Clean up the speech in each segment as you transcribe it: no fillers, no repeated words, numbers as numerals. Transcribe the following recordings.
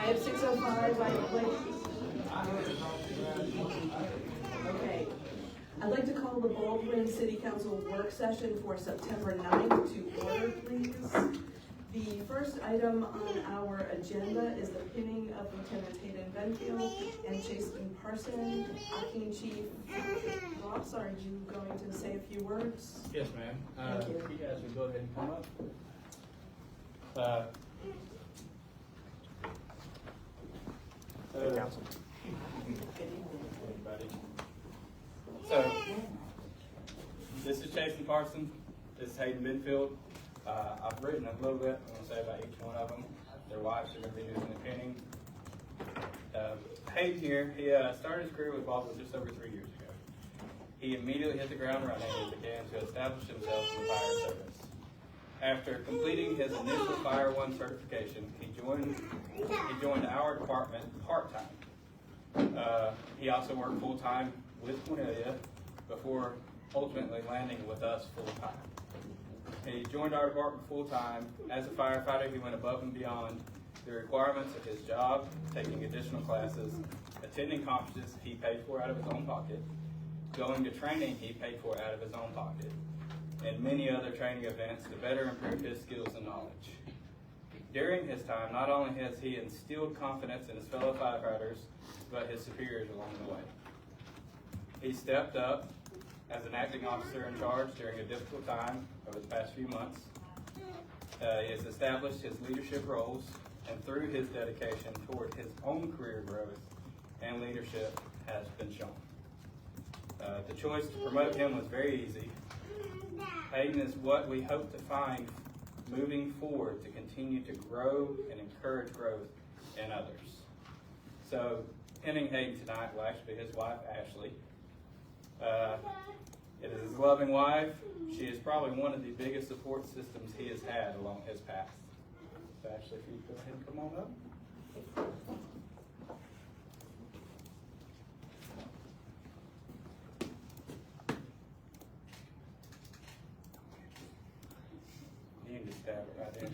I have 6:05, I'd like to call the Baldwin City Council work session for September 9th to order, please. The first item on our agenda is the pinning of Lieutenant Hayden Benfield and Chasten Parson. Acting Chief Ross, are you going to say a few words? Yes, ma'am. Thank you. You guys will go ahead and come up. Council. Everybody. So, this is Chasten Parson. This is Hayden Benfield. I've written a little bit, I'm going to say about each one of them. Their wives are going to be doing the pinning. Hayden here, he started his career with Baldwin just over 3 years ago. He immediately hit the ground running and began to establish himself in the fire service. After completing his initial Fire One certification, he joined our department part-time. He also worked full-time with Cornelia before ultimately landing with us full-time. He joined our department full-time. As a firefighter, he went above and beyond the requirements of his job, taking additional classes, attending conferences he paid for out of his own pocket, going to training he paid for out of his own pocket, and many other training events to better improve his skills and knowledge. During his time, not only has he instilled confidence in his fellow firefighters, but his superiors along the way. He stepped up as an acting officer in charge during a difficult time over the past few months. He has established his leadership roles, and through his dedication toward his own career growth and leadership has been shown. The choice to promote him was very easy. Hayden is what we hope to find moving forward to continue to grow and encourage growth in others. So, pinning Hayden tonight will actually be his wife, Ashley. It is his loving wife. She is probably one of the biggest support systems he has had along his path. So, Ashley, if you go ahead and come on up. You can just stab it right there.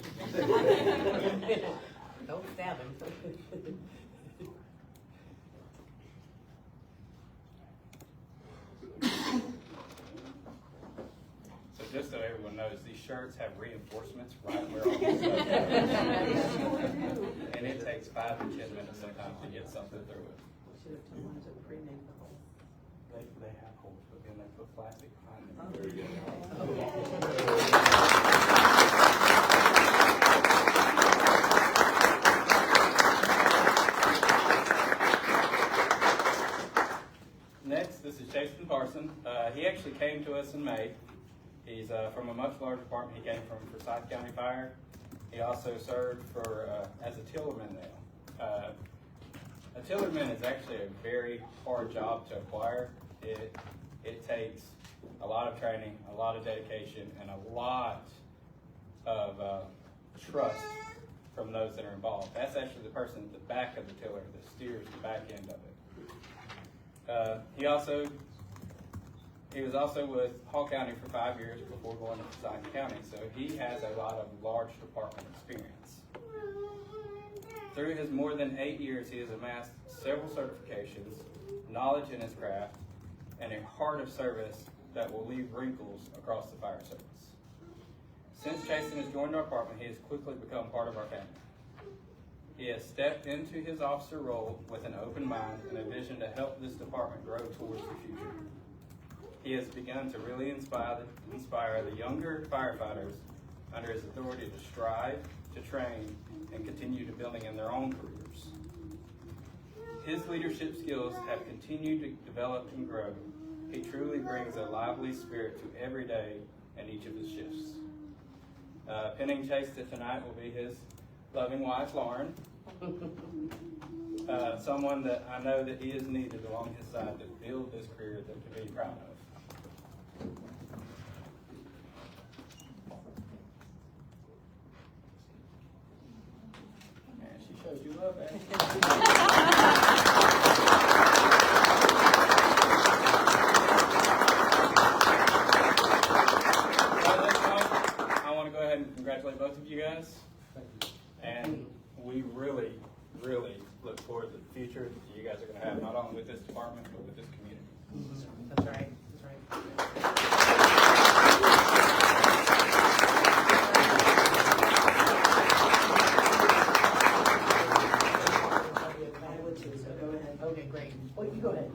Don't stab him. So just so everyone knows, these shirts have reinforcements right where all this stuff is. And it takes 5 to 10 minutes sometimes to get something through it. Should have told him to pre-make the hole. They have holes, but then they put plastic behind them. Oh. Very good. Next, this is Chasten Parson. He actually came to us in May. He's from a much larger department. He came from Forsyth County Fire. He also served for as a tillerman now. A tillerman is actually a very hard job to acquire. It takes a lot of training, a lot of dedication, and a lot of trust from those that are involved. That's actually the person at the back of the tiller that steers the back end of it. He was also with Hall County for 5 years before going to Forsyth County, so he has a lot of large department experience. Through his more than 8 years, he has amassed several certifications, knowledge in his craft, and a heart of service that will leave wrinkles across the fire service. Since Chasten has joined our department, he has quickly become part of our family. He has stepped into his officer role with an open mind and a vision to help this department grow towards the future. He has begun to really inspire the younger firefighters under his authority to strive, to train, and continue to building in their own careers. His leadership skills have continued to develop and grow. He truly brings a lively spirit to every day and each of his shifts. Pinning Chasten tonight will be his loving wife, Lauren. Someone that I know that he is needed along his side to build this career that to be proud of. And she shows you love, I want to go ahead and congratulate both of you guys. And we really future that you guys are gonna have, not only with this department, but with this community. That's right, that's right. I would too, so go ahead. Okay, great. Well, you go ahead.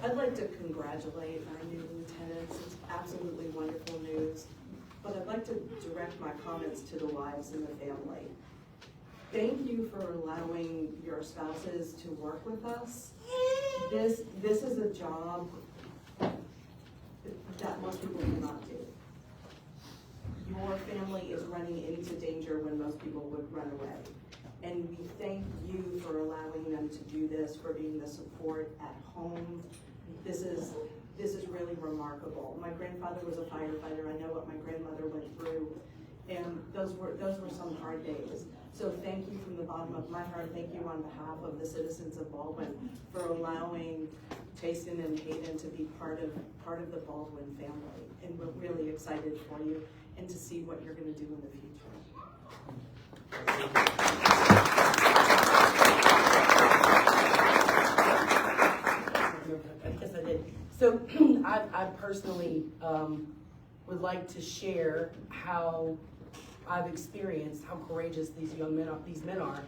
I'd like to congratulate our new lieutenants. It's absolutely wonderful news. But I'd like to direct my comments to the wives and the family. Thank you for allowing your spouses to work with us. This is a job that most people cannot do. Your family is running into danger when most people would run away. And we thank you for allowing them to do this, for being the support at home. This is really remarkable. My grandfather was a firefighter. I know what my grandmother went through, and those were some hard days. So thank you from the bottom of my heart. Thank you on behalf of the citizens of Baldwin for allowing Jason and Hayden to be part of the Baldwin family. And we're really excited for you and to see what you're going to do in the future. I guess I did. So I personally would like to share how I've experienced how courageous these men are.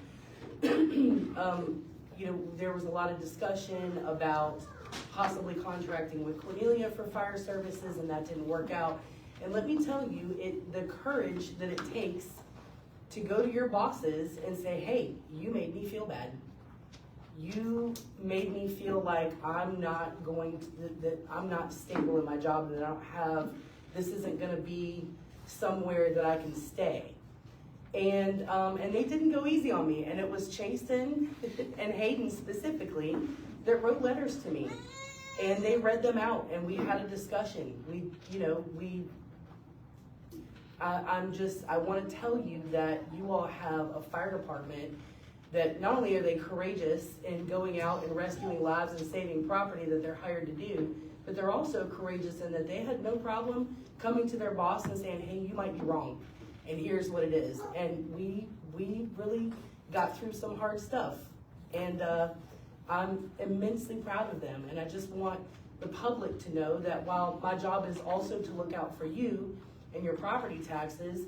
You know, there was a lot of discussion about possibly contracting with Cornelia for fire services, and that didn't work out. And let me tell you, the courage that it takes to go to your bosses and say, hey, you made me feel bad. You made me feel like I'm not that I'm not stable in my job, that I don't have, this isn't gonna be somewhere that I can stay. And they didn't go easy on me, and it was Chasten and Hayden specifically that wrote letters to me, and they read them out, and we had a discussion. I want to tell you that you all have a fire department that not only are they courageous in going out and rescuing lives and saving property that they're hired to do, but they're also courageous in that they had no problem coming to their boss and saying, hey, you might be wrong, and here's what it is. And we really got through some hard stuff, and I'm immensely proud of them. And I just want the public to know that while my job is also to look out for you and your property taxes,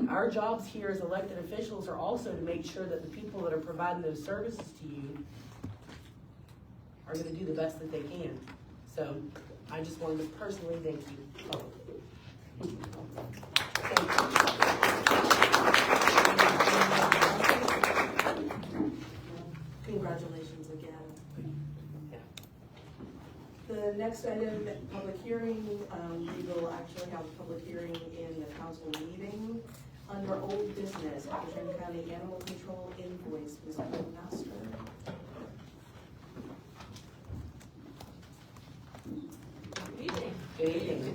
our jobs here as elected officials are also to make sure that the people that are providing those services to you are going to do the best that they can. So I just wanted to personally thank you publicly. Thank you. Congratulations again. The next item, public hearing, we will actually have a public hearing in the council meeting. Under old business, Cochrane County Animal Control invoice, Ms. Master. Good evening.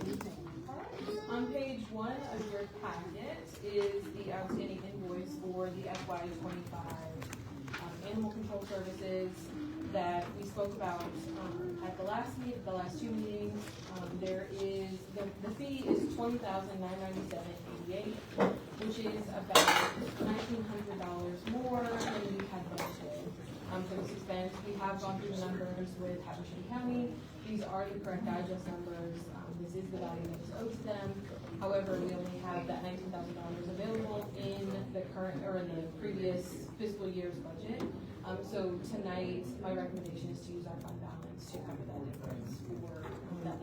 On page 1 of your packet is the outstanding invoice for the FY25 animal control services that we spoke about at the last two meetings. There is the fee is $20,997.88, which is about $1,900 more than we had budgeted for this expense. We have gone through the numbers with Habersham County. These are the correct digest numbers. This is the value that is owed to them. However, we only have that $19,000 available in the current or in the previous fiscal year's budget. So tonight, my recommendation is to use our fund balance to cover that difference for that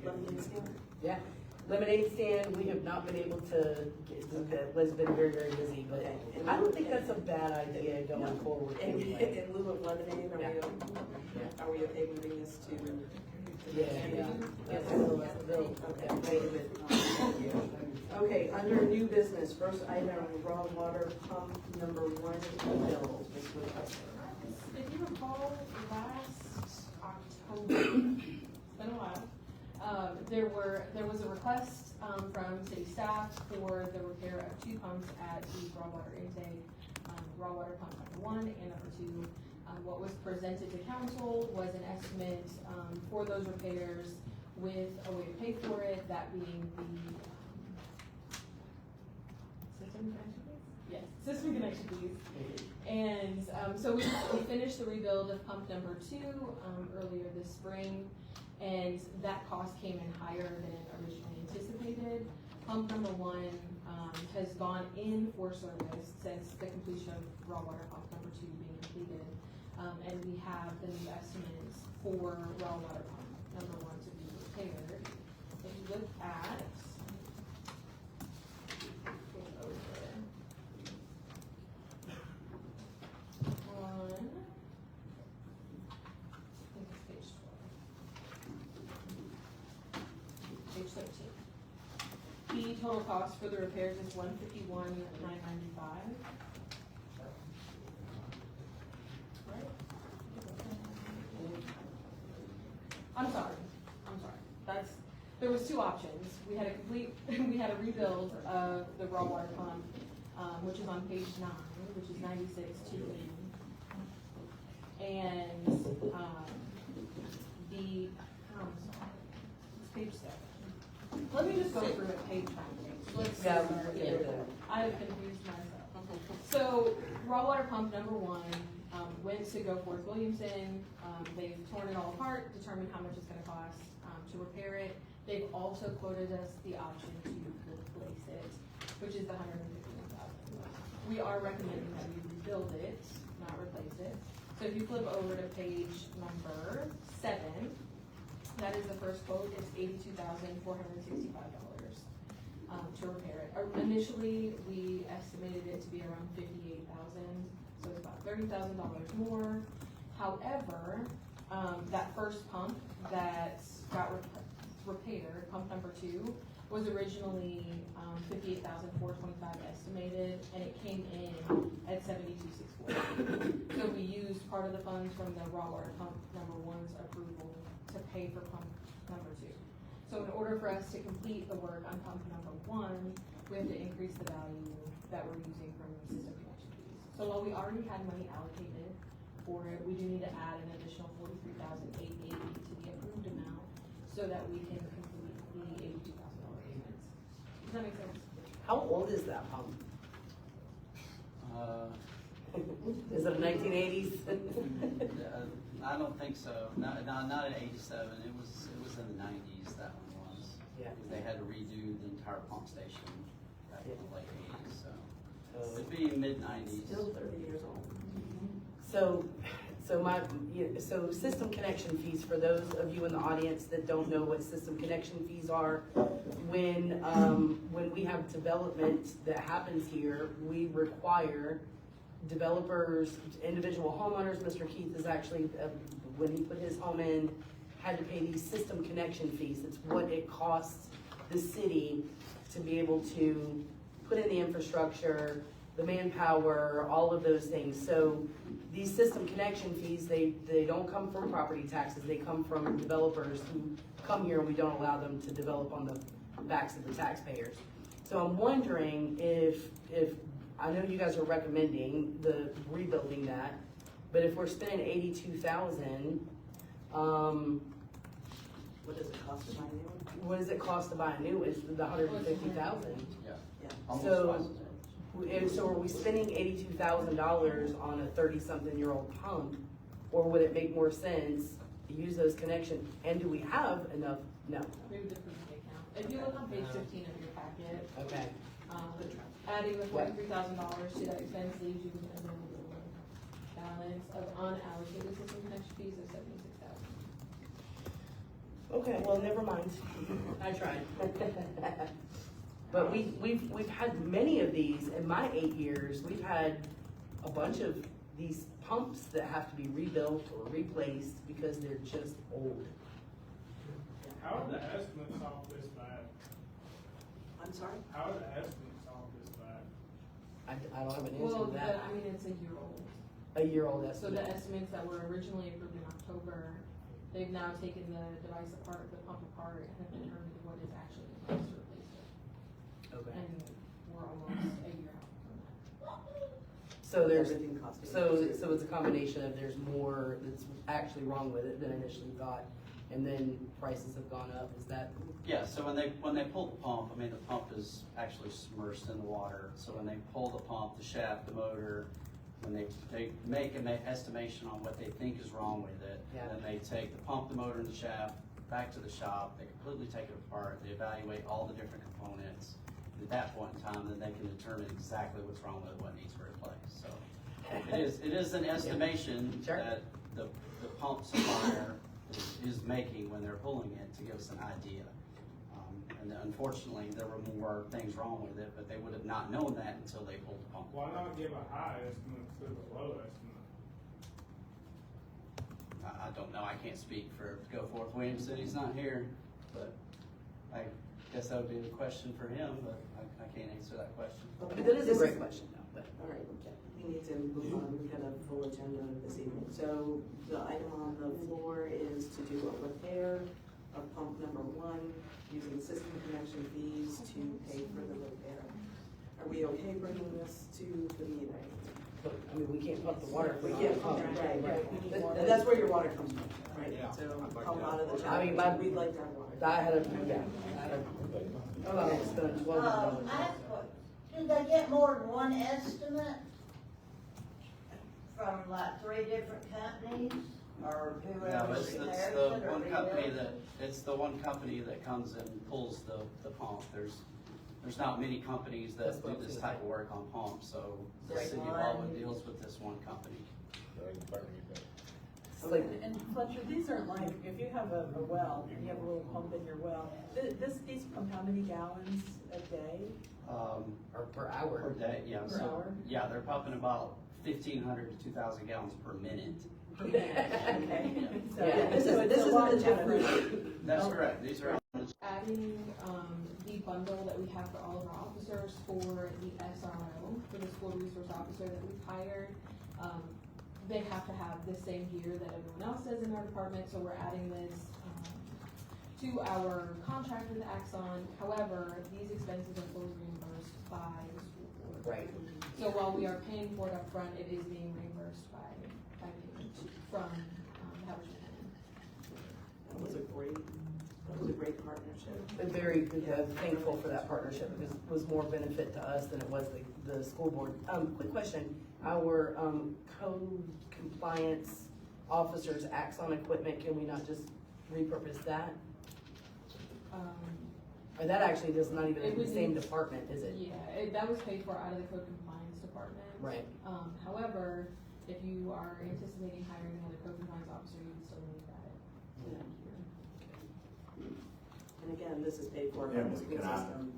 $19,000. Lemonade stand? Yeah. Lemonade stand, we have not been able to get, Liz has been very, very busy, but Okay. I don't think that's a bad idea going forward. In Anyway. lieu of lemonade, are we okay moving this to? Yeah. Okay, under new business, first item, raw water pump number 1 bill. If you recall, last October, it's been a while, there was a request from city staff for the repair of 2 pumps at the raw water intake, raw water pump number 1 and number 2. What was presented to council was an estimate for those repairs with a way to pay for it, that being the system grant. Yes, system connection fees. And, so we finished the rebuild of pump number 2, earlier this spring, and that cost came in higher than originally anticipated. Pump number 1, has gone in for service since the completion of raw water pump number 2 being completed. And we have the new estimates for raw water pump number 1 to be repaired. If you look at, on, I think it's page 12. Page 13. The total cost for the repairs is $151,995. Right? I'm sorry. There was 2 options. We had a rebuild of the raw water pump, which is on page 9, which is 96,280. And, it's page 7. Let me just go through it page by page. Let's Yeah, start we here. can do that. I have confused myself. So, raw water pump number 1, went to Go Forth Williamson. They've torn it all apart, determined how much it's gonna cost, to repair it. They've also quoted us the option to replace it, which is the $151,000. We are recommending that we rebuild it, not replace it. So if you flip over to page number 7, that is the first quote. It's $82,465 to repair it. Initially, we estimated it to be around $58,000, so it's about $30,000 more. However, that first pump that got repaired, pump number 2, was originally $58,425 estimated, and it came in at $72,640. So we used part of the funds from the raw water pump number 1's approval to pay for pump number 2. So in order for us to complete the work on pump number 1, we have to increase the value that we're using from system connection fees. So while we already had money allocated for it, we do need to add an additional $43,880 to the approved amount so that we can complete the $82,000 payments. Does that make sense? How old is that pump? Is it 1980s? I don't think so. Not in '87. It was in the '90s. That one was. Yeah. They had to redo the entire pump station back in the late '80s. So Oh. it'd be mid '90s. Still 30 years old. So system connection fees, for those of you in the audience that don't know what system connection fees are, when we have development that happens here, we require developers, individual homeowners, Mr. Keith is actually, when he put his home in, had to pay these system connection fees. It's what it costs the city to be able to put in the infrastructure, the manpower, all of those things. So these system connection fees, they don't come from property taxes, they come from developers who come here and we don't allow them to develop on the backs of the taxpayers. So I'm wondering if I know you guys are recommending the rebuilding that, but if we're spending $82,000, What does it cost to buy a new one? what does it cost to buy a new? Is the $150,000? Yeah. Yeah. Almost So- twice as much. And so are we spending $82,000 on a 30-something-year-old pump? Or would it make more sense to use those connections? And do we have enough? No. Maybe the approved account. If you look on page 15 of your packet, Okay. adding the $43,000 to that expense leaves you with an available balance of unallocated system connection fees of $76,000. Okay, well, never mind. I tried. But we've had many of these in my 8 years. We've had a bunch of these pumps that have to be rebuilt or replaced because they're just old. How are the estimates off this bad? I'm sorry? How are the estimates off this bad? I don't have an answer Well, to that. it's a year old. A year-old So the estimate. estimates that were originally approved in October, they've now taken the device apart, the pump apart, and have determined what is actually the cost to replace it. Okay. And we're almost a year out from that. So there's, Everything costs. so it's a combination of there's more that's actually wrong with it than initially thought. and then prices have gone up, is that? Yeah, so when they pull the pump, I mean, the pump is actually submersed in the water. So when they pull the pump, the shaft, the motor, when they make an estimation on what they think is wrong with it, Yeah. and then they take the pump, the motor, and the shaft back to the shop, they completely take it apart, they evaluate all the different components. At that point in time, then they can determine exactly what's wrong with it, what needs replaced, so. It is an estimation Sure. that the pump supplier is making when they're pulling it to give us an idea. And unfortunately, there were more things wrong with it, but they would have not known that until they pulled the pump. Why not give a high estimate instead of a low estimate? I don't know, I can't speak for Go Forth Williams City's not here, but I guess that would be the question for him, but I can't answer that question. But that is a great question, though, but. All right, we need to move on, we've got a full agenda this evening. So the item on the floor is to do a repair of pump number 1 using system connection fees to pay for the repair. Are we okay bringing this to the meeting? I mean, we can't pump the water if we We can't can't pump. pump, right, But- right. That's where your water comes from, right? Yeah. So I'd like pump to out of the I mean, generation, we'd like to have water. I had a, yeah, I had a, oh, it's been $12. I have a question. Do they get more than one estimate from like 3 different companies or No, whoever it's repairs the it or one company rebuilds that, it? it's the one company that comes and pulls the pump. There's not many companies That's that what do I'm this saying. type of work on pumps, so the Just city of one. Baldwin deals with this one company. It's like, And Fletcher, these are like, if you have a well, and you have a little pump in your well, these pump how many gallons a day? or per Per hour. day, yeah, Per so, hour? yeah, they're pumping about 1,500 to 2,000 gallons per minute. Okay. So Yeah, this so is- it's this a is lot the different. That's correct, these are, Adding, the bundle that we have for all of our officers for the SRO, for the school resource officer that we've hired. They have to have the same gear that everyone else does in our department, so we're adding this, to our contract with Axon. However, these expenses are fully reimbursed by the school board. Right. So while we are paying for it up front, it is being reimbursed by payment from, Howard That was a great partnership. I'm very thankful for that partnership, because it was more benefit to us than it was the school board. Quick question, our, code compliance officers, Axon equipment, can we not just repurpose that? Or that actually does not even It in the would same need- department, is it? Yeah, that was paid for out of the code compliance department. Right. However, if you are anticipating hiring another code compliance officer, you would still need that. And again, this is paid for by Yeah, the but school can I- system.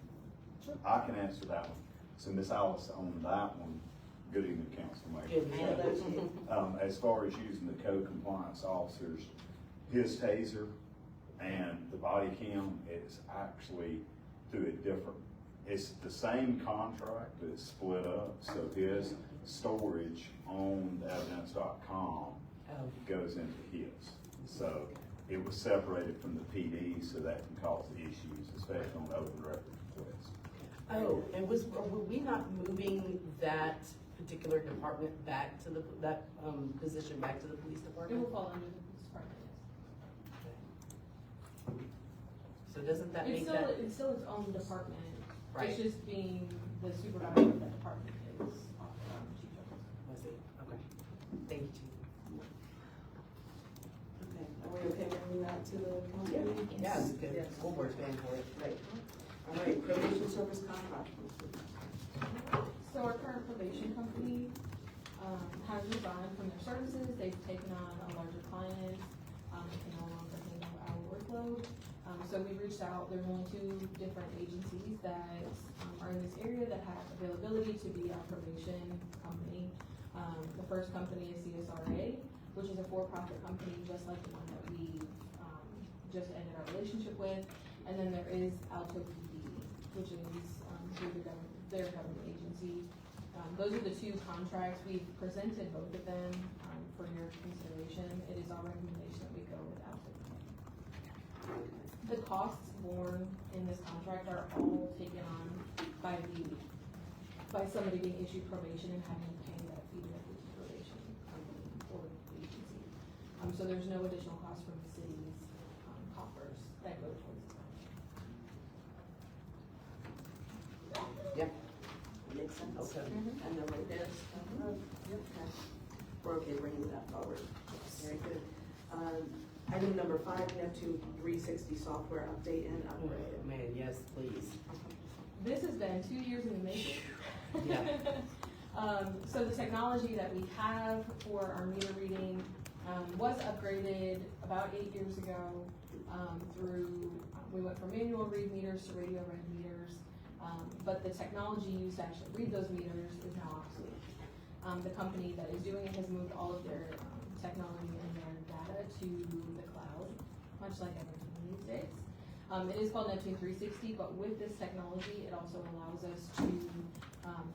I can answer that one. So Ms. Alice, on that one, good evening, Councilman. Good. As far as using the code compliance officers, his taser and the body cam is actually through a different, it's the same contract, but it's split up. So his storage on evidence.com Oh. goes into his. So it was separated from the PD, so that can cause issues, especially on open record requests. Oh, and were we not moving that particular department back to that position back to the police It department? will fall under the police department, So doesn't that yes. make that? It's still its own department. Right. It's just being the supervisor of that department is, Chief Jones. I see, okay. Thank you, Chief. Okay, are we okay bringing that to the council? Yeah, because the school board's paying for it. Right. All right, probation service contract. So our current probation company, has resigned from their services, they've taken on a larger client, can no longer handle our workload. So we reached out, there's only 2 different agencies that, are in this area that have availability to be our probation company. The first company is CSRA, which is a for-profit company, just like the one that we, just ended our relationship with. And then there is Alto PD, which is, through their government agency. Those are the 2 contracts. We've presented both of them, for your consideration. It is our recommendation that we go with Alto PD. The costs borne in this contract are all taken on by somebody being issued probation and having to pay that fee directly to the probation company or agency. So there's no additional cost from the cities, Makes sense. Okay. And the right there. Okay. We're okay bringing that forward. Very good. Item number 5, Neptune 360 software update and upgrade. Oh, man, yes, please. This has been 2 years in the making. Yeah. So the technology that we have for our meter reading was upgraded about 8 years ago we went from manual read meters to radio read meters, but the technology used to actually read those meters is now obsolete. The company that is doing it has moved all of their technology and their data to the cloud, much like everything these days. It is called Neptune 360, but with this technology, it also allows us to,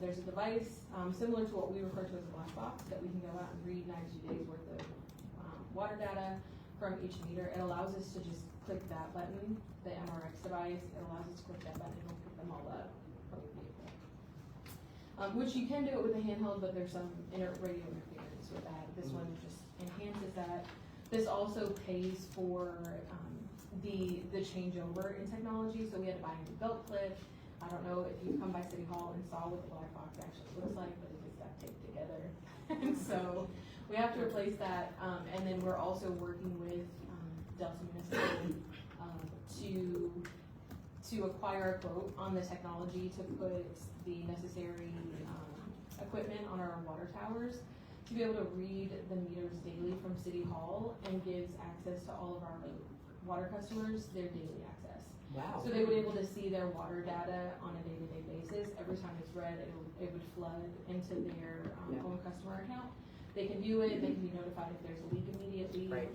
there's a device similar to what we refer to as a black box that we can go out and read 92 days worth of water data from each meter. It allows us to just click that button, the MRX device, it allows us to click that button and it'll pick them all up from the vehicle. Which you can do it with a handheld, but there's some radio interference with that. This one just enhances that. This also pays for the changeover in technology, so we had to buy a new belt clip. I don't know if you come by City Hall and saw what the black box actually looks like, but it just got taped together. And so we have to replace that, and then we're also working with Delta Municipal to acquire a quote on the technology to put the necessary equipment on our water towers to be able to read the meters daily from City Hall and gives access to all of our water customers their daily access. Wow. So they would be able to see their water data on a day-to-day basis. Every time it's read, it would flood into their own customer account. They can view it, they can be notified if there's a leak immediately. Right.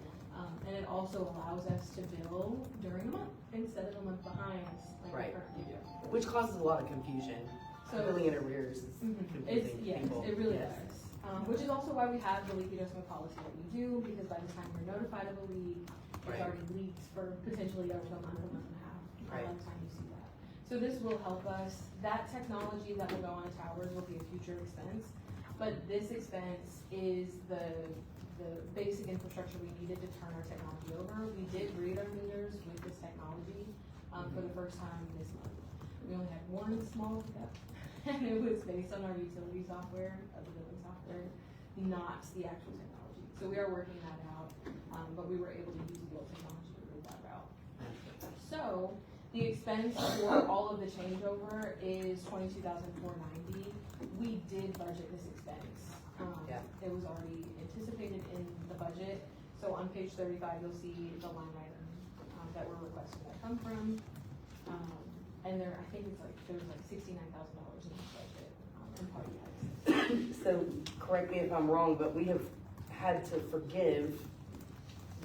And it also allows us to bill during a month instead of a month behind like Right. we currently do. Which causes a lot of confusion. So- Billing in arrears is confusing Yes, people. it really Yes. does. Which is also why we have the leak adjustment policy that we do, because by the time you're notified of a leak, it's Right. already leaked for potentially up to a month and a half, by Right. the time you see that. So this will help us, that technology that will go on the towers will be a future expense, but this expense is the basic infrastructure we needed to turn our technology over. We did read our meters with this technology, for the first time this month. We only had one small hiccup, and it was based on our utility software, the billing software, not the actual technology. So we are working that out, but we were able to use the old technology to read that route. So the expense for all of the changeover is $22,490. We did budget this expense. Yeah. It was already anticipated in the budget. So on page 35, you'll see the line item that we're requesting that come from. And there, I think there's like $69,000 in this budget and party access. So, correct me if I'm wrong, but we have had to forgive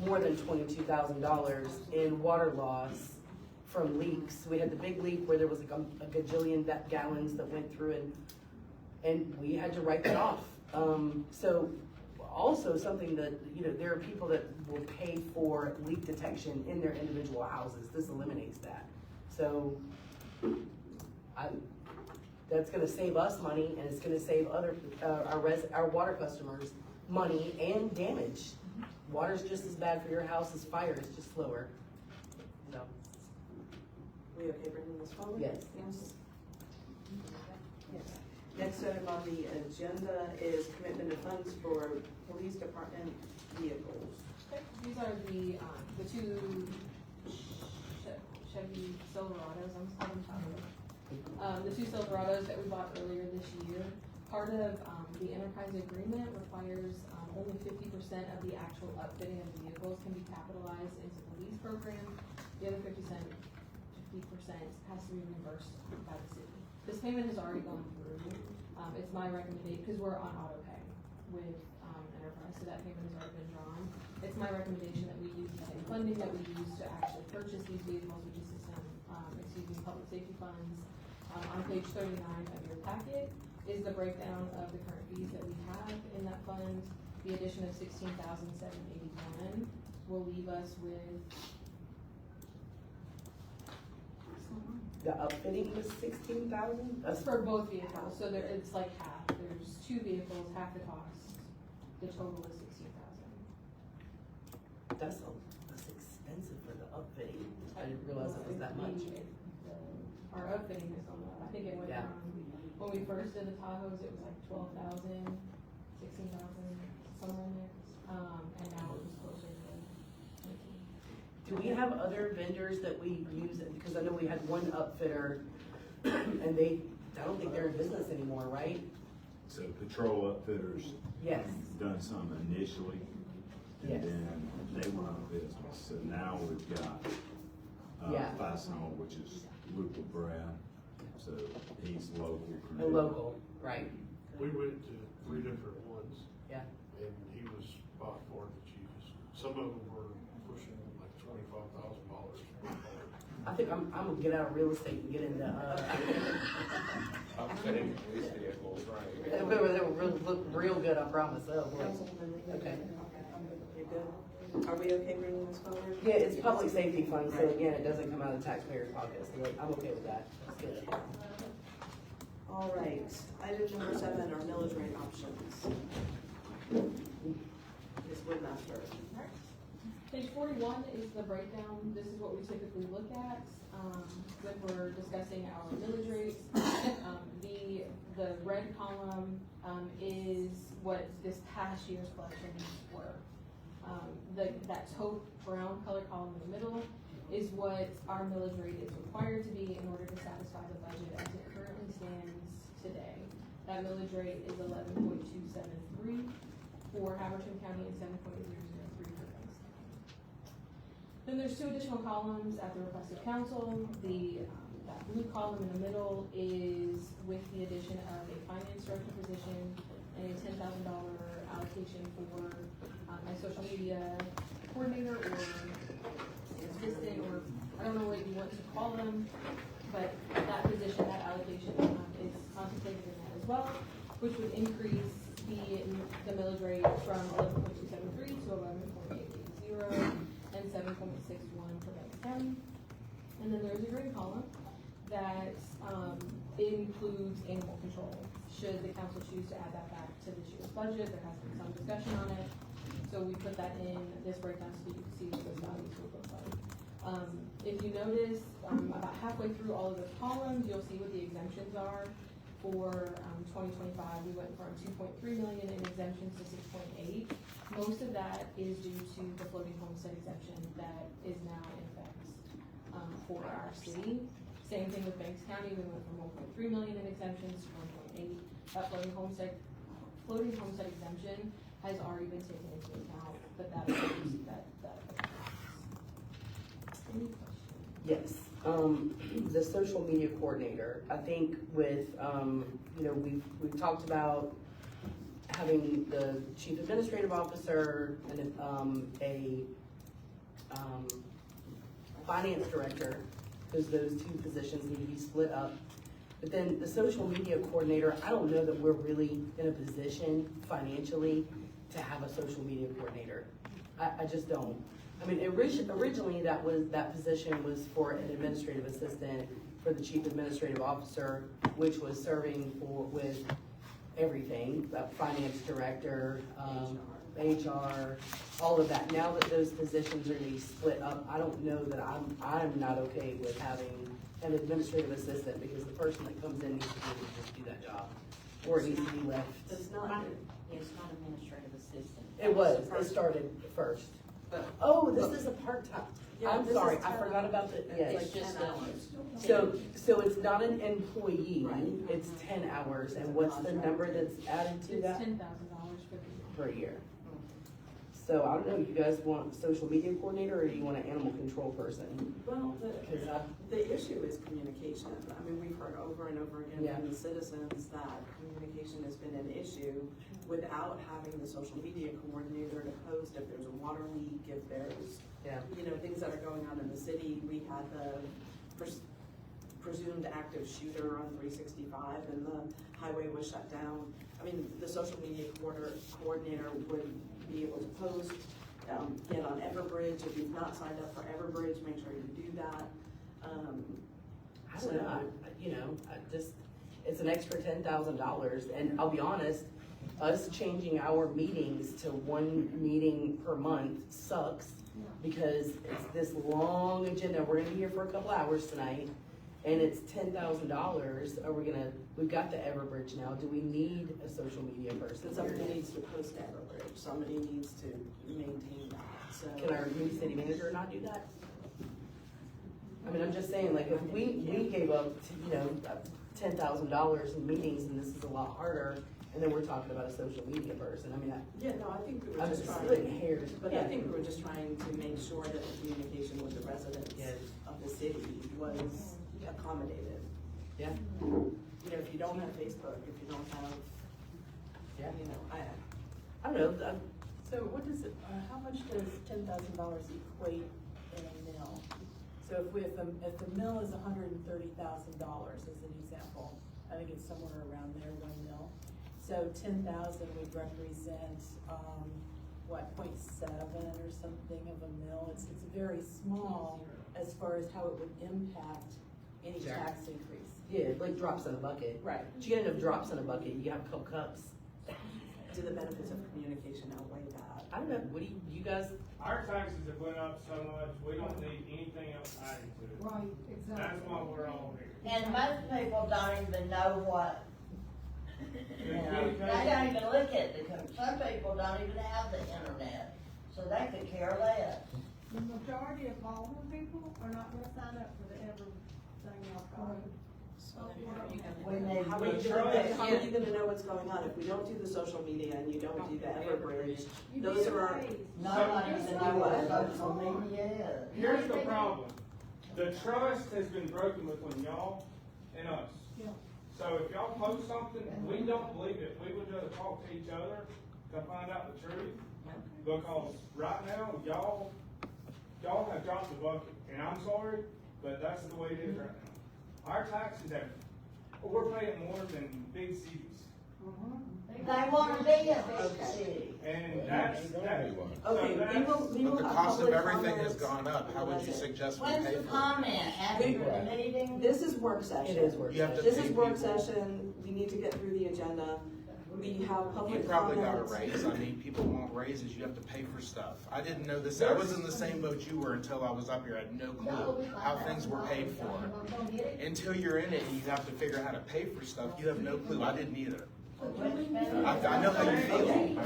more than $22,000 in water loss from leaks. We had the big leak where there was like a gajillion gallons that went through and we had to write that off. So also something that, there are people that will pay for leak detection in their individual houses. This eliminates that. So that's gonna save us money and it's gonna save our water customers money and damage. Water's just as bad for your house as fire, it's just slower. So, We okay bringing this forward? Yes. Yes. Next item on the agenda is commitment of funds for police department vehicles. These are the two Chevy Silverados, I'm just calling them Tahoe. The two Silverados that we bought earlier this year. Part of the enterprise agreement requires only 50% of the actual upfitting of the vehicles can be capitalized into the lease program. The other 50% has to be reimbursed by the city. This payment has already gone through. It's my recommendation, because we're on auto pay with enterprise, so that payment has already been drawn. It's my recommendation that we use the same funding that we use to actually purchase these vehicles, which is public safety funds. On page 39 of your packet is the breakdown of the current fees that we have in that fund. The addition of $16,781 will leave us with. the upfitting was 16,000? That's for both vehicles, so it's like half. There's two vehicles, half the cost. The total is $16,000. That's expensive for the upfitting. I didn't realize it was that much. Our upfitting is on, I think it went Yeah. from When we first did the Tahoes, it was like 12,000, 16,000, somewhere in there. And now it was closer to 19. Do we have other vendors that we use? Because I know we had one upfitter and I don't think they're in business anymore, right? So Patrol Outfitters Yes. done some initially, and Yes. then they went out of business. So now we've got, Yeah. Fastenal, which is Luke Brad, so he's local. A local, right, We went to 3 different ones, yeah. and he was by far the cheapest. Some of them were pushing like $25,000. I think I'm gonna get out of real estate and get into, I'm saying police vehicles, right? they look real good, I promise, oh, boy. Okay. You good? Are we okay bringing this forward? Yeah, it's public safety fund, so again, it doesn't come out of the taxpayers' pockets, so I'm okay with that, that's good. All right, item number 7 are millage rate options. Ms. Woodmaster. Page 41 is the breakdown. This is what we typically look at when we're discussing our millage rates. The red column is what this past year's collections were. That taupe brown color column in the middle is what our millage rate is required to be in order to satisfy the budget as it currently stands today. That millage rate is 11.273 for Habersham County and 7.003 for Banks. Then there's 2 additional columns at the request of council. That blue column in the middle is with the addition of a finance director position and a $10,000 allocation for my social media coordinator or assistant, or I don't know what you want to call them, but that position, that allocation is contemplated in that as well, which would increase the millage rate from 11.273 to 11.880 and 7.61 for Banks County. And then there's a green column that includes animal control. Should the council choose to add that back to this year's budget, there has been some discussion on it. So we put that in this breakdown so you can see what those values would look like. If you notice, about halfway through all of those columns, you'll see what the exemptions are. For 2025, we went from 2.3 million in exemptions to 6.8. Most of that is due to the floating homestead exemption that is now in effect for our city. Same thing with Banks County, we went from 1.3 million in exemptions to 1.8. That floating homestead exemption has already been taken into account, but that is that. Any questions? Yes, the social media coordinator, I think with, we've talked about having the chief administrative officer and, a finance director, because those 2 positions need to be split up. But then the social media coordinator, I don't know that we're really in a position financially to have a social media coordinator. I just don't. I mean, originally that position was for an administrative assistant for the chief administrative officer, which was serving with everything, finance director, HR, all of that. Now that those positions are gonna be split up, I don't know that I'm not okay with having an administrative assistant, because the person that comes in needs to be able to just do that job, or it needs to be left. It's not administrative assistant. It started first. Oh, this is a part-time. Yeah, I'm this sorry, is I forgot about the, It's yes. like 10 hours. So it's not an employee, Right. it's 10 hours, and what's the number that's added to It's that? $10,000 for the year. Per year. So I don't know, you guys want social media coordinator, or do you want an animal control person? Well, Because the issue is communication. I mean, we've heard over and over again Yeah. from the citizens that communication has been an issue without having the social media coordinator to post if there's a water leak, if there's, Yeah. things that are going on in the city. We had the presumed active shooter on 365 and the highway was shut down. I mean, the social media coordinator would be able to post, get on Everbridge. If you've not signed up for Everbridge, make sure you do that. I don't know, it's an extra $10,000, and I'll be honest, us changing our meetings to 1 meeting per month sucks, because it's this long agenda. We're gonna be here for a couple hours tonight, and it's $10,000, are we gonna, we've got the Everbridge now, do we need a social media person? Somebody needs to post Everbridge, somebody needs to maintain that, so. Can our new city manager not do that? I mean, I'm just saying, like, if we gave up, $10,000 in meetings, and this is a lot harder, and then we're talking about a social media person, I mean, Yeah, no, I think we were I'm just just trying, splitting hairs, but yeah. I think we were just trying to make sure that the communication with the residents Yes. of the city was accommodated. Yeah, You know, if you don't have Facebook, if you don't have, yeah, you know, I don't know, So what does it, how much does $10,000 equate in a mill? So if the mill is $130,000 as an example, I think it's somewhere around there, 1 mil. So 10,000 would represent, 0.7 or something of a mill. It's very small as far as how it would impact any Sure. tax increase. yeah, like drops in a bucket. Right. But you get enough drops in a bucket, you have a couple cups. do the benefits of communication outweigh that? I don't know, what do you guys, Our taxes have went up so much, we don't need anything else added to it. Right, That's exactly. why we're all here. And most people don't even know what, The you know, they communication- don't even look at some people don't even have the internet, so they could care less. The majority of older people are not gonna sign up for the everything else. We need How are you gonna know what's going on if we don't do the social media and you don't do the Everbridge? Those are our, Nobody even know what social media is. Here's the problem, the trust has been broken between y'all and us. Yeah. So if y'all post something, we don't believe it, we would rather talk to each other to find out the truth. Because right now, y'all have dropped the bucket, and I'm sorry, but that's the way it is right now. Our taxes we're paying more than big cities, They wanna be a big city. and that's, okay, so we will But the have cost of public everything has comments. gone up, how would you suggest we When's pay the for it? comment, after the meeting? This is work session. it is work You have to This pay is work people. session, we need to get through the agenda. We have You public probably got a comments. raise, I mean, people want raises, you have to pay for stuff. I didn't know this, I was in the same boat you were until I was up here, I had no clue how things were paid for. Until you're in it and you have to figure out how to pay for stuff, you have no clue, I didn't either. I know how you feel.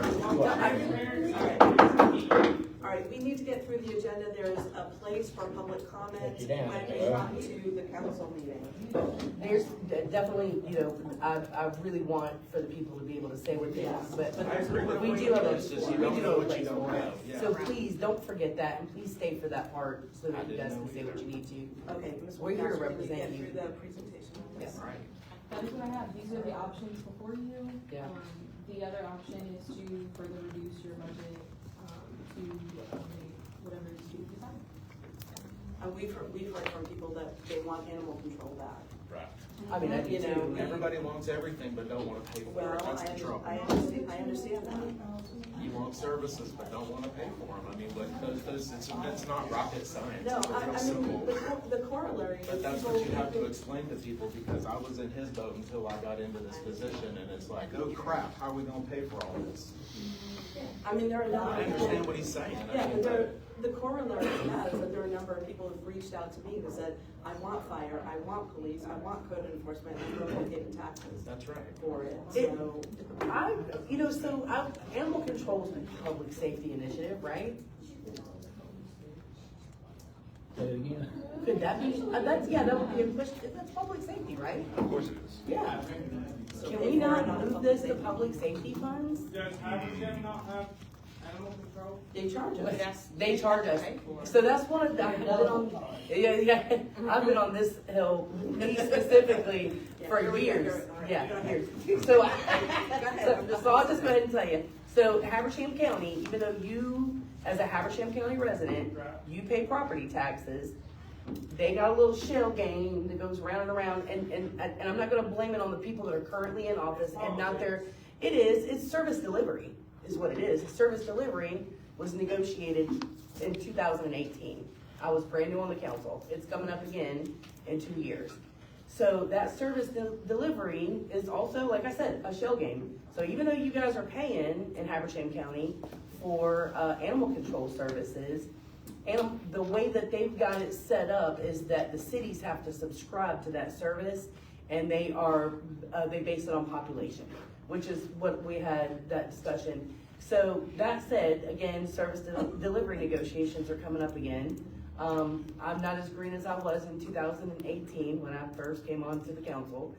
All right, we need to get through the agenda. There's a place for public comment when we come to the council meeting. there's definitely, I really want for the people to be able to say what they want, but we do have a, It's just you we don't do know have a what place you don't for know, it. yeah. So please, don't forget that, and please stay for that part, so I that you didn't guys know can say either. what you need to. Okay, Ms. We're here to Woodhouse, we need represent get you. through the presentation on this. Yeah. Right. That is what I have, these are the options before you. Yeah. The other option is to further reduce your budget, to accommodate whatever you decide. We've heard from people that they want animal control back. Right. I mean, I do You know, too. Everybody wants everything, but don't wanna pay for Well, it, that's the trouble. I understand that. You want services, but don't wanna pay for them, I mean, it's not rocket science, No, it's real I mean, simple. the corollary is But that's people. what you have to explain to people, because I was in his boat until I got into this position, and it's like, oh crap, how are we gonna pay for all this? I mean, there are a number I of people. understand what he's saying. I Yeah, mean, but the corollary to that is that there are a number of people who've reached out to me that said, I want fire, I want police, I want code enforcement, and I'm going to pay taxes That's right. for it, It- so. Animal control is a public safety initiative, right? Could that be, that would be a question, that's public safety, right? Of course it is. Yeah. Can we not move this to public safety funds? does Habersham not have animal control? They charge us. They charge us. So that's one of the, I've been on, I've been on this hill, me specifically, for Yeah, years. all right, Yeah, go ahead. years. So, so I'll just go ahead and tell you. So Habersham County, even though you, as a Habersham County resident, Right. you pay property taxes, they got a little shell game that goes round and around, and I'm not gonna blame it on the people that are currently in office and not their, it's service delivery, is what it is. Service delivery was negotiated in 2018. I was brand new on the council. It's coming up again in 2 years. So that service delivery is also, like I said, a shell game. So even though you guys are paying in Habersham County for animal control services, and the way that they've got it set up is that the cities have to subscribe to that service, and they base it on population, which is what we had that discussion. So that said, again, service delivery negotiations are coming up again. I'm not as green as I was in 2018 when I first came onto the council.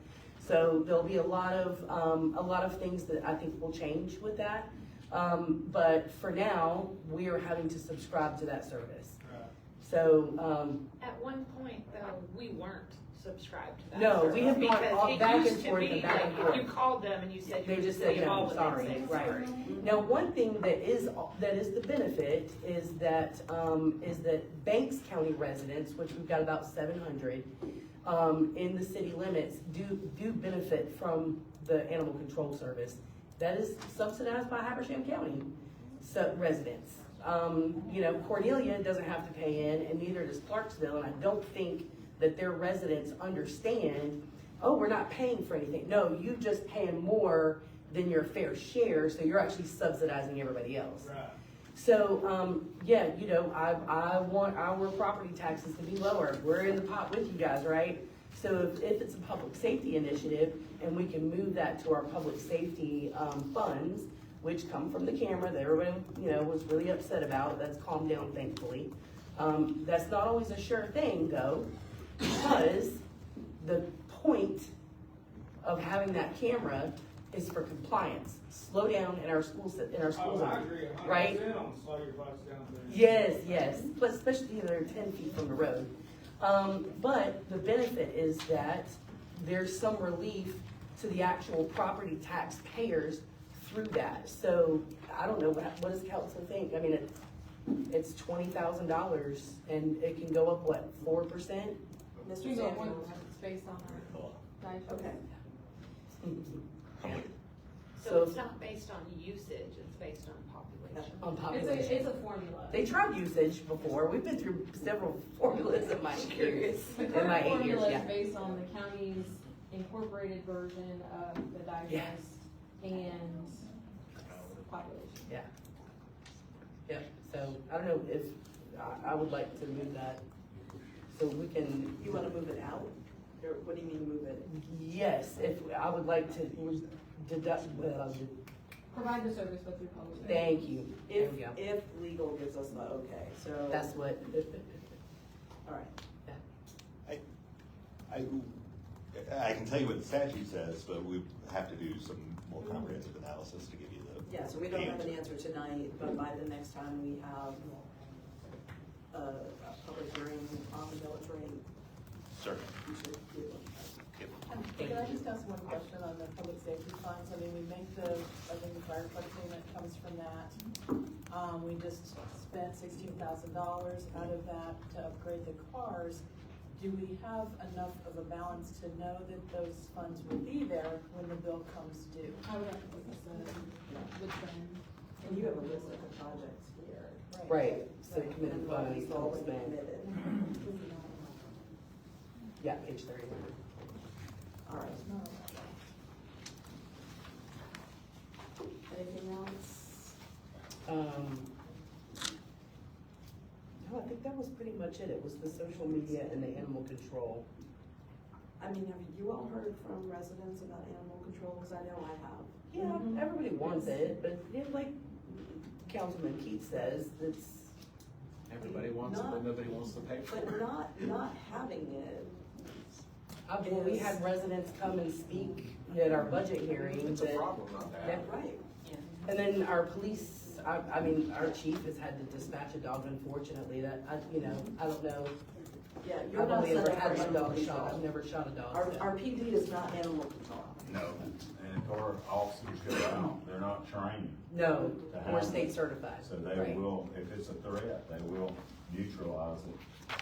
So there'll be a lot of things that I think will change with that. But for now, we are having to subscribe to that service. So, At one point, though, we weren't subscribed to that. no, service we have gone because all it back and used to forth be and back and like, forth. If you called them and you said They you just were said, no, involved, sorry, they'd say, right. sorry. Now, one thing that is the benefit is that Banks County residents, which we've got about 700, in the city limits, do benefit from the animal control service. That is subsidized by Habersham County residents. Cornelia doesn't have to pay in, and neither does Clarksville, and I don't think that their residents understand, oh, we're not paying for anything. No, you just paying more than your fair share, so you're actually subsidizing everybody else. Right. So, I want our property taxes to be lower. We're in the pot with you guys, right? So if it's a public safety initiative and we can move that to our public safety, funds, which come from the camera that everybody, was really upset about, that's calmed down thankfully. That's not always a sure thing though, because the point of having that camera is for compliance. Slow down in our schools, Oh, I zone, agree 100% right? on slow your bus down there. Yes, but especially if they're 10 feet from the road. But the benefit is that there's some relief to the actual property tax payers through that. So I don't know, what does council think? I mean, it's $20,000 and it can go up, what, 4%? Mr. We go Samuels? one, it's based on our digest. Okay. So it's not based on usage, it's based on population. On population. It's a formula. They tried usage before. We've been through several formulas in my years. The In current my 8 years, formula yeah. is based on the county's incorporated version of the digest and population. Yeah. Yep, so I don't know if, I would like to move that, so we can. You wanna move it out? Or what do you mean move it? Yes, if, I would like to deduct, Provide the service with your public. thank you. There If, we go. if legal gives us the okay, so. That's what, All right. I can tell you what the statute says, but we have to do some more comprehensive analysis to give you the. Yeah, so we don't have an answer tonight, but by the next time we have a public hearing on the millage rate, Certainly. we should do it. Can I just ask one question on the public safety funds? I mean, we make I think the fire truck payment comes from that. We just spent $16,000 out of that to upgrade the cars. Do we have enough of a balance to know that those funds will be there when the bill comes due? I would have to look at the trend. And you have a list of the projects here. right, so committed And what funds, is already spent. committed. Yeah, page 30. All right. Anything else? No, I think that was pretty much it. It was the social media and the animal control. I mean, have you all heard from residents about animal control? Because I know I have. Yeah, everybody wants it, but like Councilman Keith says, it's, Everybody wants it, but nobody wants to pay for it. But not having it. we had residents come and speak at our budget hearing. It's a that- problem, not Yeah, that. Right. And then our police, I mean, our chief has had to dispatch a dog, unfortunately, that, I don't know. Yeah, you're I've not only ever set up had for one dog animal shot, control. I've never shot a dog. Our, so. our PD is not animal control. No, and if our officers go out, they're not trained. No, to we're handle state it. certified. So they Right. will, if it's a threat, they will neutralize it.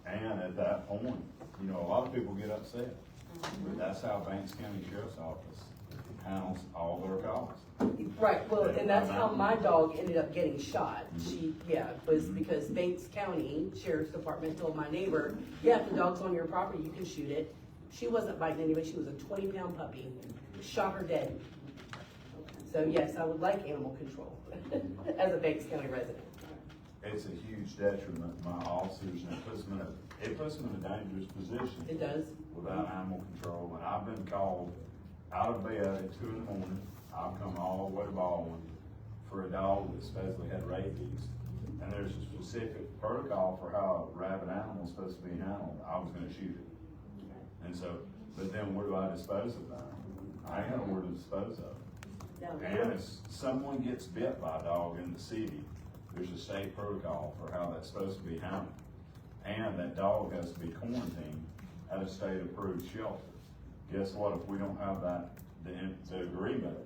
And at that point, a lot of people get upset. But that's how Banks County Sheriff's Office handles all their calls. Right, well, and that's how my dog ended up getting shot. She, was because Banks County Sheriff's Department told my neighbor, yeah, if the dog's on your property, you can shoot it. She wasn't biting anybody, she was a 20-pound puppy, shot her dead. So yes, I would like animal control as a Banks County resident. it's a huge detriment to my officers, and it puts them in a dangerous position. It does. Without animal control, and I've been called out of bed at 2 in the morning. I've come all the way to Baldwin for a dog that supposedly had rabies. And there's a specific protocol for how a rabid animal is supposed to be handled. I was gonna shoot it. And so, but then where do I dispose of that? I ain't got nowhere to dispose of it. And if someone gets bit by a dog in the city, there's a state protocol for how that's supposed to be handled. And that dog has to be quarantined at a state-approved shelter. Guess what, if we don't have that, the agreement,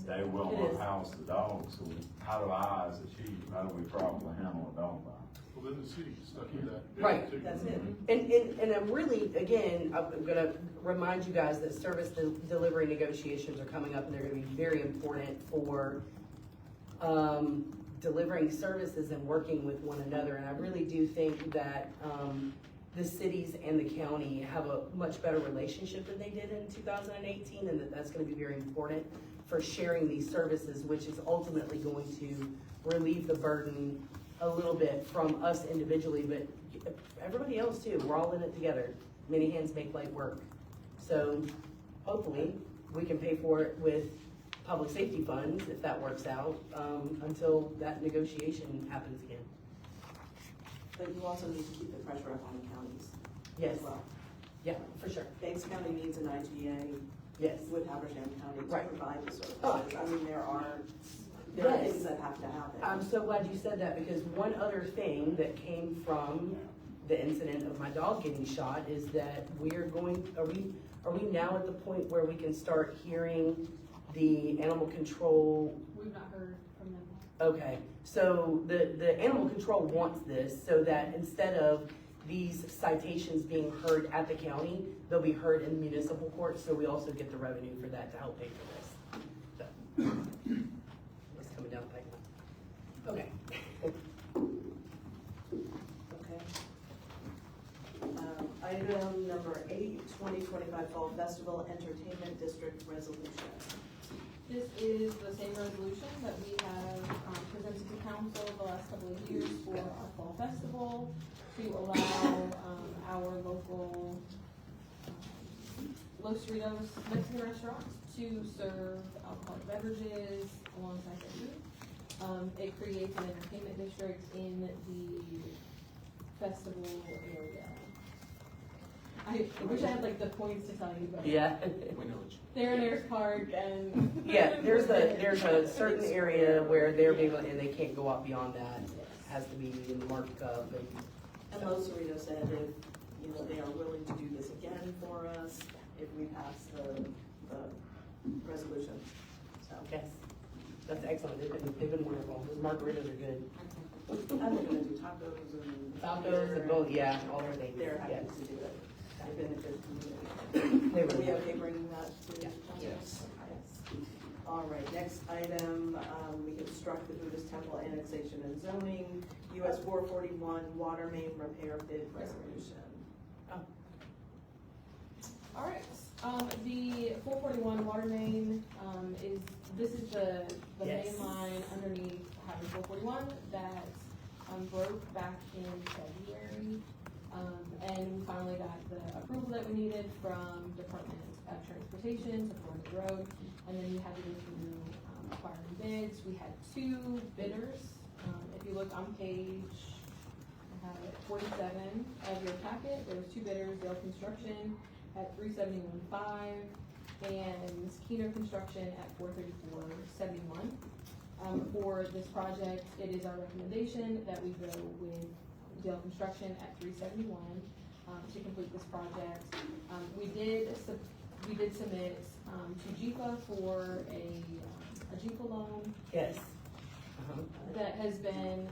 they will not house the dog, so how do I, as a chief, how do we properly handle a dog bite? Well, then the city's stuck with that. Right. too. That's it. And I'm really, again, I'm gonna remind you guys that service delivery negotiations are coming up, and they're gonna be very important for, delivering services and working with one another. And I really do think that, the cities and the county have a much better relationship than they did in 2018, and that's gonna be very important for sharing these services, which is ultimately going to relieve the burden a little bit from us individually, but everybody else too. We're all in it together. Many hands make light work. So hopefully, we can pay for it with public safety funds, if that works out, until that negotiation happens again. But you also need to keep the pressure up on the counties Yes, as well. yeah, for sure. Banks County needs an IGA Yes. with Habersham County to Right. provide the services. Oh. I mean, there are Yes. things that have to happen. I'm so glad you said that, because one other thing that came from the incident of my dog getting shot is that are we now at the point where we can start hearing the animal control? We've not heard from them. Okay, so the animal control wants this so that instead of these citations being heard at the county, they'll be heard in municipal court, so we also get the revenue for that to help pay for this. So, it's coming down the pipeline. Okay. Okay. Item number 8, 2025 Fall Festival Entertainment District Resolution. This is the same resolution that we have presented to council the last couple of years for our fall festival to allow our local Los Cerritos Mexican restaurants to serve alcoholic beverages alongside their food. It creates an entertainment district in the festival area. I wish I had like the points to tell you, but Yeah. We know what you. There's Park and. Yeah, there's a certain area where they're being, and they can't go out beyond that. It has to be in the marked cup And Los Cerritos said if, they are willing to do this again for us if we pass the resolution. So, yes, that's excellent. They've been wonderful. Those margaritas are good. and they're gonna do tacos and. Tacos and both, yeah, all their things. They're happy Yes. to do it. They've been a good community. They Are were. we okay bringing that to? Yeah. Yes. Yes. All right, next item, we can struck the Buddhist temple annexation and zoning, US 441 water main repair bid resolution. All right, the 441 water main, this is the Yes. main line underneath Highway 441 that, broke back in February. And we finally got the approval that we needed from Department of Transportation to pour the road. And then we had to go through, acquiring bids. We had 2 bidders. If you look on page, I have it, 47 of your packet, there was 2 bidders, Dale Construction at $371.5 and Keener Construction at $434.71. For this project, it is our recommendation that we go with Dale Construction at $371 to complete this project. We did submit to JIFA for a JIFA loan Yes. that has been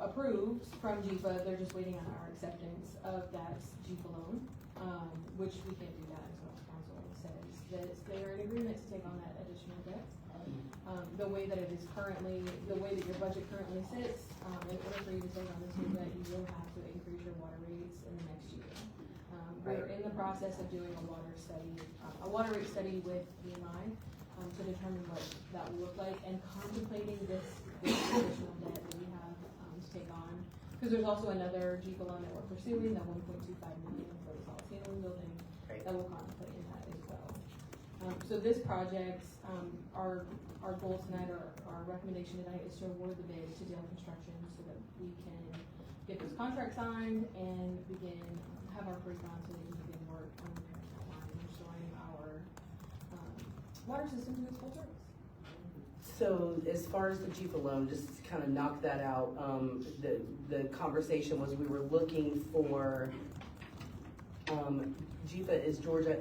approved from JIFA. They're just waiting on our acceptance of that JIFA loan, which we can't do that until council says that they are in agreement to take on that additional debt. The way that it is currently, the way that your budget currently sits, in order for you to take on this new debt, you will have to increase your water rates in the next year. We're in the process of doing a water rate study with BMI. to determine what that will look like, and contemplating this additional debt that we have, to take on. Because there's also another GFA loan that we're pursuing, that 1.25 million for the solid ceiling building, that will contemplate in that as well. So this project, our goal tonight, or our recommendation tonight, is to award the bid to Dale Construction so that we can get those contracts signed and begin, have our pre-con so that we can begin work on repairing that line and restoring our water system to its full service. So as far as the GFA loan, just to kind of knock that out, the conversation was we were looking for, GFA is Georgia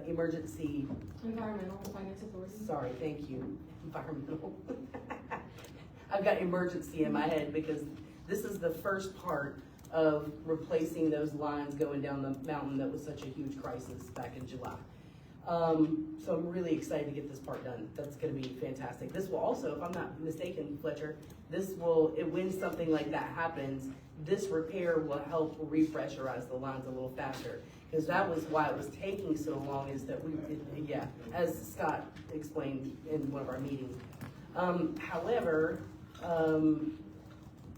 Emergency. Environmental Finance Authority. Sorry, thank you, environmental. I've got emergency in my head because this is the first part of replacing those lines going down the mountain that was such a huge crisis back in July. So I'm really excited to get this part done. That's gonna be fantastic. This will also, if I'm not mistaken, Fletcher, when something like that happens, this repair will help repressurize the lines a little faster. Because that was why it was taking so long, is that as Scott explained in one of our meetings. However,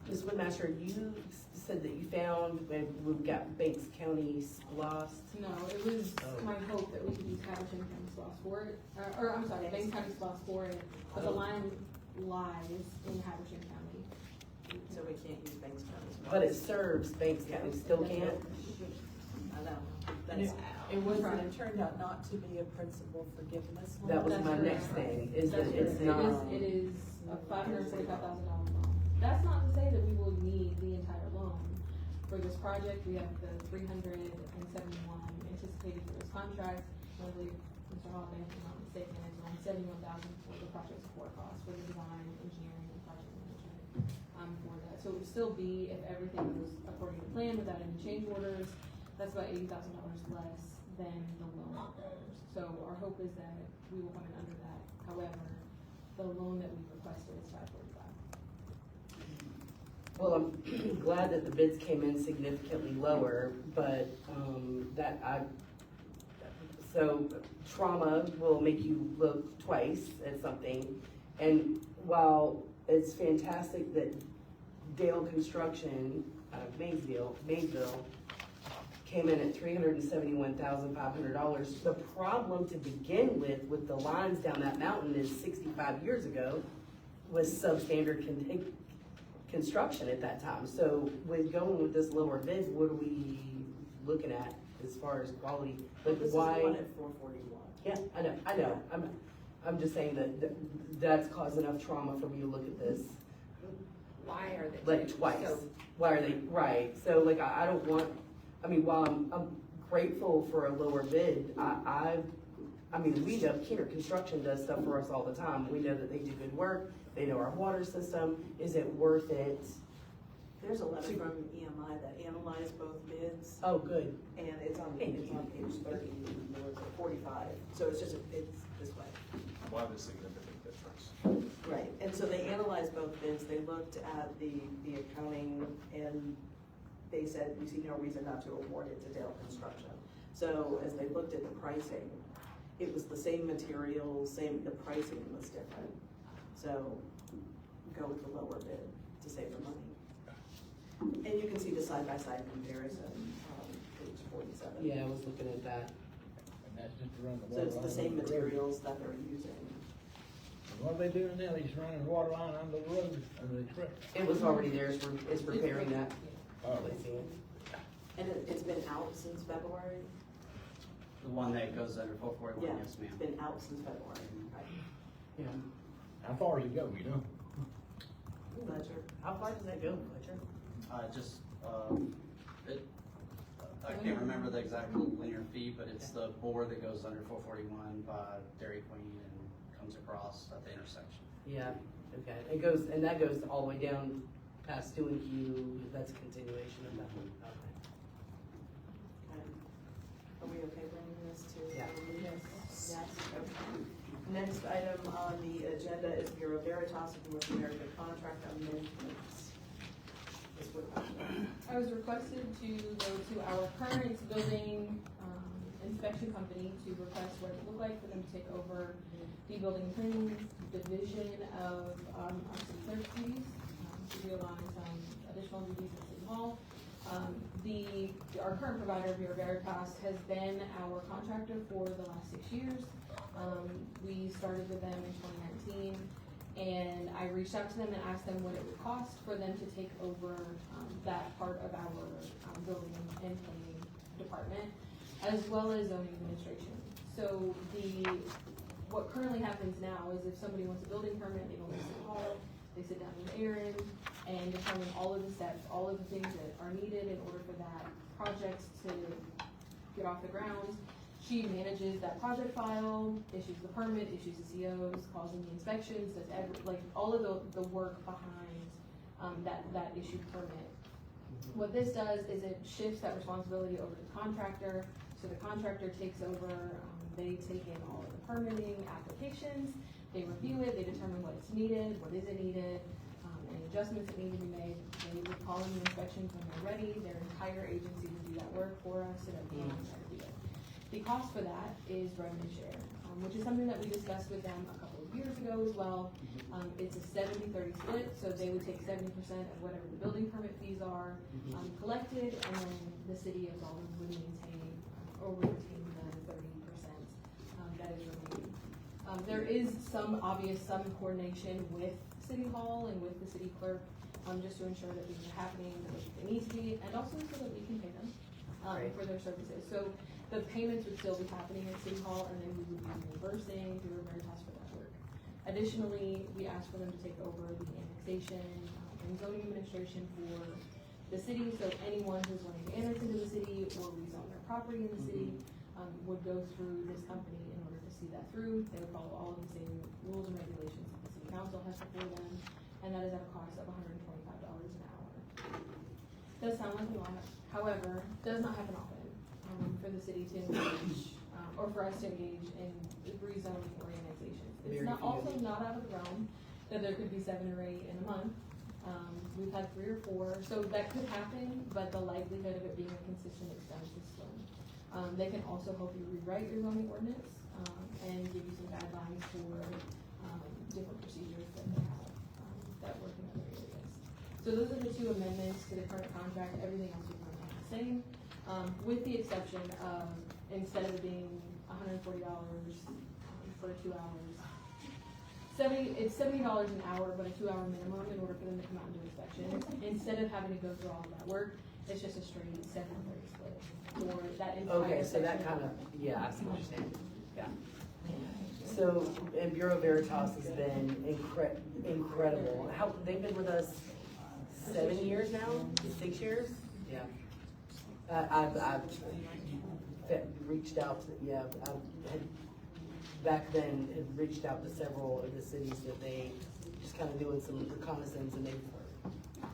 Ms. Woodmaster, you said that you found, we've got Banks County SPLOST. No, it was my hope that we could use Habersham County SPLOST for it, Banks County SPLOST for it, but the line lies in Habersham County. So we can't use Banks County. But it serves Banks County, still can't? I know. And it was, And it turned out not to be a principal forgiveness loan. That was That's my correct. next thing, is that That's it's correct. not. It is a $545,000 loan. That's not to say that we will need the entire loan. For this project, we have the 371 anticipated for this contract. I believe Mr. Hoffman, if I'm not mistaken, is around 71,000 for the project support costs for the design, engineering, and project management, for that. So it would still be, if everything was according to plan without any change orders, that's about $80,000 less than the loan requires. So our hope is that we will come in under that. However, the loan that we requested is $545,000. Well, I'm glad that the bids came in significantly lower, but, so trauma will make you look twice at something. And while it's fantastic that Dale Construction out of Maysville came in at $371,500, the problem to begin with the lines down that mountain is 65 years ago was substandard construction at that time. So with going with this lower bid, what are we looking at as far as quality? Like This is why? the one at 441. Yeah, I know. I'm just saying that's caused enough trauma for me to look at this Why are they? like twice. Why are they, right? So like I don't want, while I'm grateful for a lower bid, we know Keener Construction does stuff for us all the time. We know that they do good work. They know our water system. Is it worth it? There's a letter from EMI that analyzed both bids, Oh, good. and it's on page 30, or is it 45? So it's this way. Why the significant difference? Right, and so they analyzed both bids, they looked at the accounting, and they said, we see no reason not to award it to Dale Construction. So as they looked at the pricing, it was the same materials, the pricing was different. So go with the lower bid to save the money. And you can see the side-by-side comparison on page 47. Yeah, I was looking at that. And that's just to run the So water it's line the same under road. materials that they're using. And what are they doing now? They just running the water line under the road, under the creek. It was already there. It's repairing that. Oh. Replacing it. And it's been out since February? The one that goes under 441, Yeah, yes, ma'am. it's been out since February. Right. Yeah. How far does it go, you know? Fletcher. How far does that go, Fletcher? I can't remember the exact linear feet, but it's the bore that goes under 441 by Dairy Queen and comes across at the intersection. Yeah, okay. That goes all the way down past Stu and Q. That's a continuation of that one. Okay. Are we okay bringing this to? Yeah. Yes. Okay. Next item on the agenda is Bureau Veritas of North America contract amendments. I was requested to go to our current building inspection company to request what it would look like for them to take over the building and planning division of, our city clerk's duties, to realign some additional duties at City Hall. Our current provider, Bureau Veritas, has been our contractor for the last 6 years. We started with them in 2019, and I reached out to them and asked them what it would cost for them to take over that part of our building and planning department, as well as zoning administration. So what currently happens now is if somebody wants a building permit, they go to City Hall, they sit down with Erin and determine all of the steps, all of the things that are needed in order for that project to get off the ground. She manages that project file, issues the permit, issues the COs, calls in the inspections, does all of the work behind that issued permit. What this does is it shifts that responsibility over to the contractor, so the contractor takes over, they take in all of the permitting applications, they review it, they determine what's needed, what isn't needed, any adjustments that need to be made. They would call in the inspections when they're ready, their entire agency would do that work for us so that we don't have to do it. The cost for that is revenue share, which is something that we discussed with them a couple of years ago as well. It's a 70-30 split, so they would take 70% of whatever the building permit fees are collected, and then the city of Alden would maintain or would retain the 30% that is remaining. There is some coordination with City Hall and with the city clerk, just to ensure that things are happening the way they need to be, and also so that we can pay them for their services. So the payments would still be happening at City Hall, and then we would be reimbursing Bureau Veritas for that work. Additionally, we asked for them to take over the annexation and zoning administration for the city, so anyone who's wanting to annex into the city or rezone their property in the city would go through this company in order to see that through. They would follow all of the same rules and regulations that the city council has before them, and that is at a cost of $125 an hour. Does sound like a lot, however, does not happen often for the city to engage, or for us to engage in rezoning or annexation. It's not out of the realm that there could be 7 or 8 in a month. We've had 3 or 4, so that could happen, but the likelihood of it being a consistent expense is slim. They can also help you rewrite your zoning ordinance and give you some guidelines for different procedures that they have that work in other areas. So those are the 2 amendments to the current contract. Everything else is remain the same, with the exception of instead of it being $140 for 2 hours. It's $70 an hour, but a 2-hour minimum in order for them to come out and do inspections. Instead of having to go through all of that work, it's just a straight 70-30 split for that entire Okay, so that kind of, yeah, I see what you're saying, yeah. So, and Bureau Veritas has been incredible. They've been with us 7 years now, 6 years? Yeah. I've reached out to, I had back then had reached out to several of the cities that they just kind of doing some reconnaissance, and they've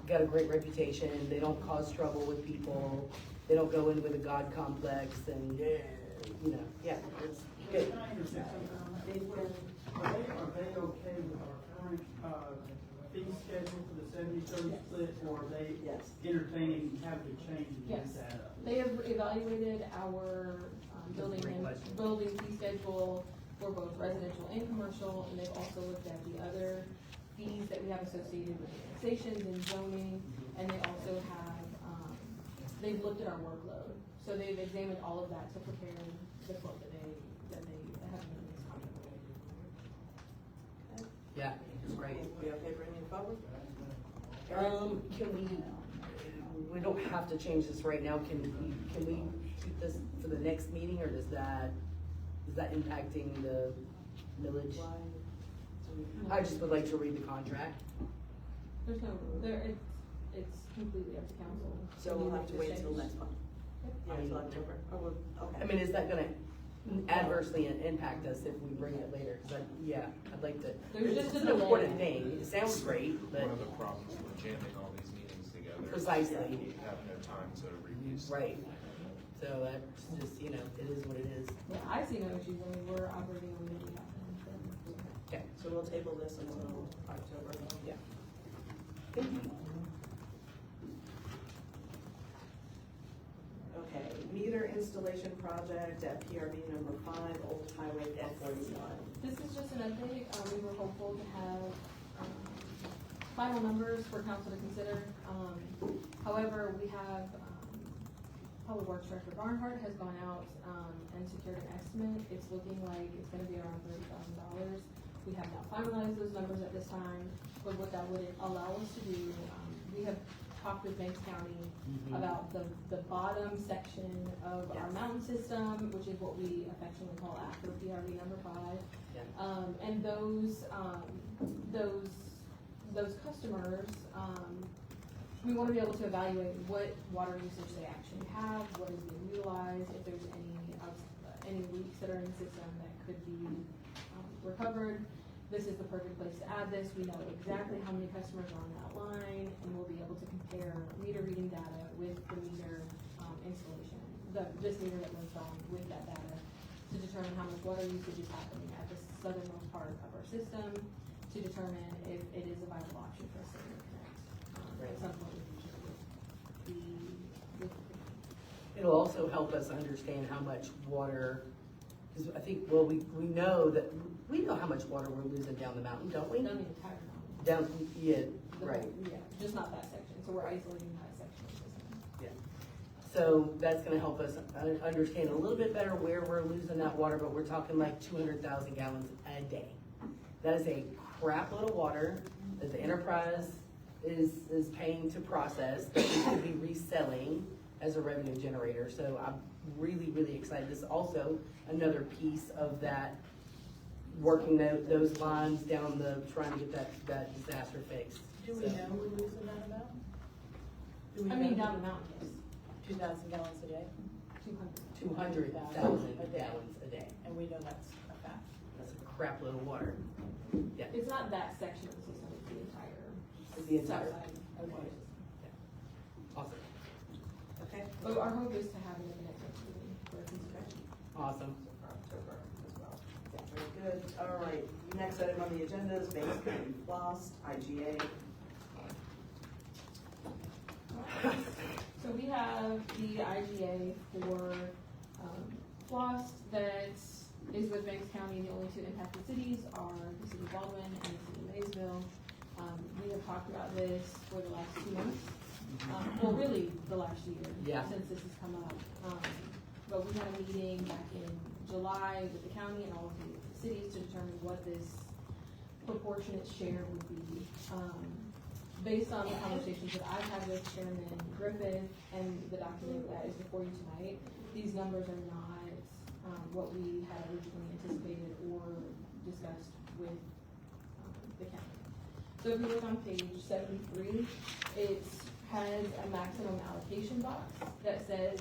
got a great reputation. They don't cause trouble with people. They don't go in with a God complex, and it's good. Are they okay with our current fee schedule for the 70-30 split, or are they entertaining having to change and use that up? They have evaluated our building fee schedule for both residential and commercial, and they've also looked at the other fees that we have associated with annexations and zoning, and they also have, they've looked at our workload. So they've examined all of that to prepare the quote that they have in this contract. Yeah, it's great. We okay bringing it forward? Can we don't have to change this right now. Can we keep this for the next meeting, or is that impacting the millage? I just would like to read the contract. There's no, it's completely up to council. So we'll have to wait until next month? I mean, October? Okay. I mean, is that gonna adversely impact us if we bring it later? Cause I'd like to, There's just it's a an delay. important thing. It sounds great, but. One of the problems with jamming all these meetings together. Precisely. You have no time to review. Right. So that's just, it is what it is. Yeah, I see no issues. I mean, we're operating on the way. Okay. So we'll table this until October? Yeah. Thank you. Okay, meter installation installation project at PRV number 5, Old Highway 141. This is just an update. We were hopeful to have final numbers for council to consider. However, we have Public Works Director Barnhart has gone out and secured an estimate. It's looking like it's going to be around $30,000. We have not finalized those numbers at this time, but what that would allow us to do, we have talked with Banks County about the bottom section of our mountain system, which is what we affectionately call after PRV number 5. And those customers, we want to be able to evaluate what water usage they actually have, what is being utilized, if there's any leaks that are in the system that could be recovered. This is the perfect place to add this. We know exactly how many customers are on that line, and we'll be able to compare meter reading data with the meter installation, this meter that was installed with that data, to determine how much water usage is happening at the southernmost part of our system, to determine if it is a viable option for us to interconnect at some point in the future with the It'll also help us understand how much water, because I think, well, we know how much water we're losing down the mountain, don't we? Not the entire mountain. Down, yeah, The right. whole- Yeah, just not that section, so we're isolating that section of the system. Yeah. So that's gonna help us understand a little bit better where we're losing that water, but we're talking like 200,000 gallons a day. That is a crap load of water that the enterprise is paying to process, that we could be reselling as a revenue generator. So I'm really, really excited. This is also another piece of that, working those lines down trying to get that disaster fixed. Do we know we're losing that amount? Do we I mean, know? down the mountain, yes, 2,000 gallons a day? 200. 200,000 gallons a day. And we know that's a fact. That's a crap load of water. Yeah. It's not that section of the system, it's the entire. It's the entire. south side of the water system. Awesome. Okay. But our hope is to have it in the next meeting for consideration. Awesome. Very good. All right. Next item on the agenda is Banks County Floss, IGA. So we have the IGA for Floss that is with Banks County. The only two impacted cities are the city of Baldwin and the city of Maysville. We have talked about this for the last 2 months. Well, really, the last year, Yeah. since this has come up. But we had a meeting back in July with the county and all of the cities to determine what this proportionate share would be. Based on the conversations that I've had with Chairman Griffith and the document that is before you tonight, these numbers are not what we had originally anticipated or discussed with the county. So if you look on page 73, it has a maximum allocation box that says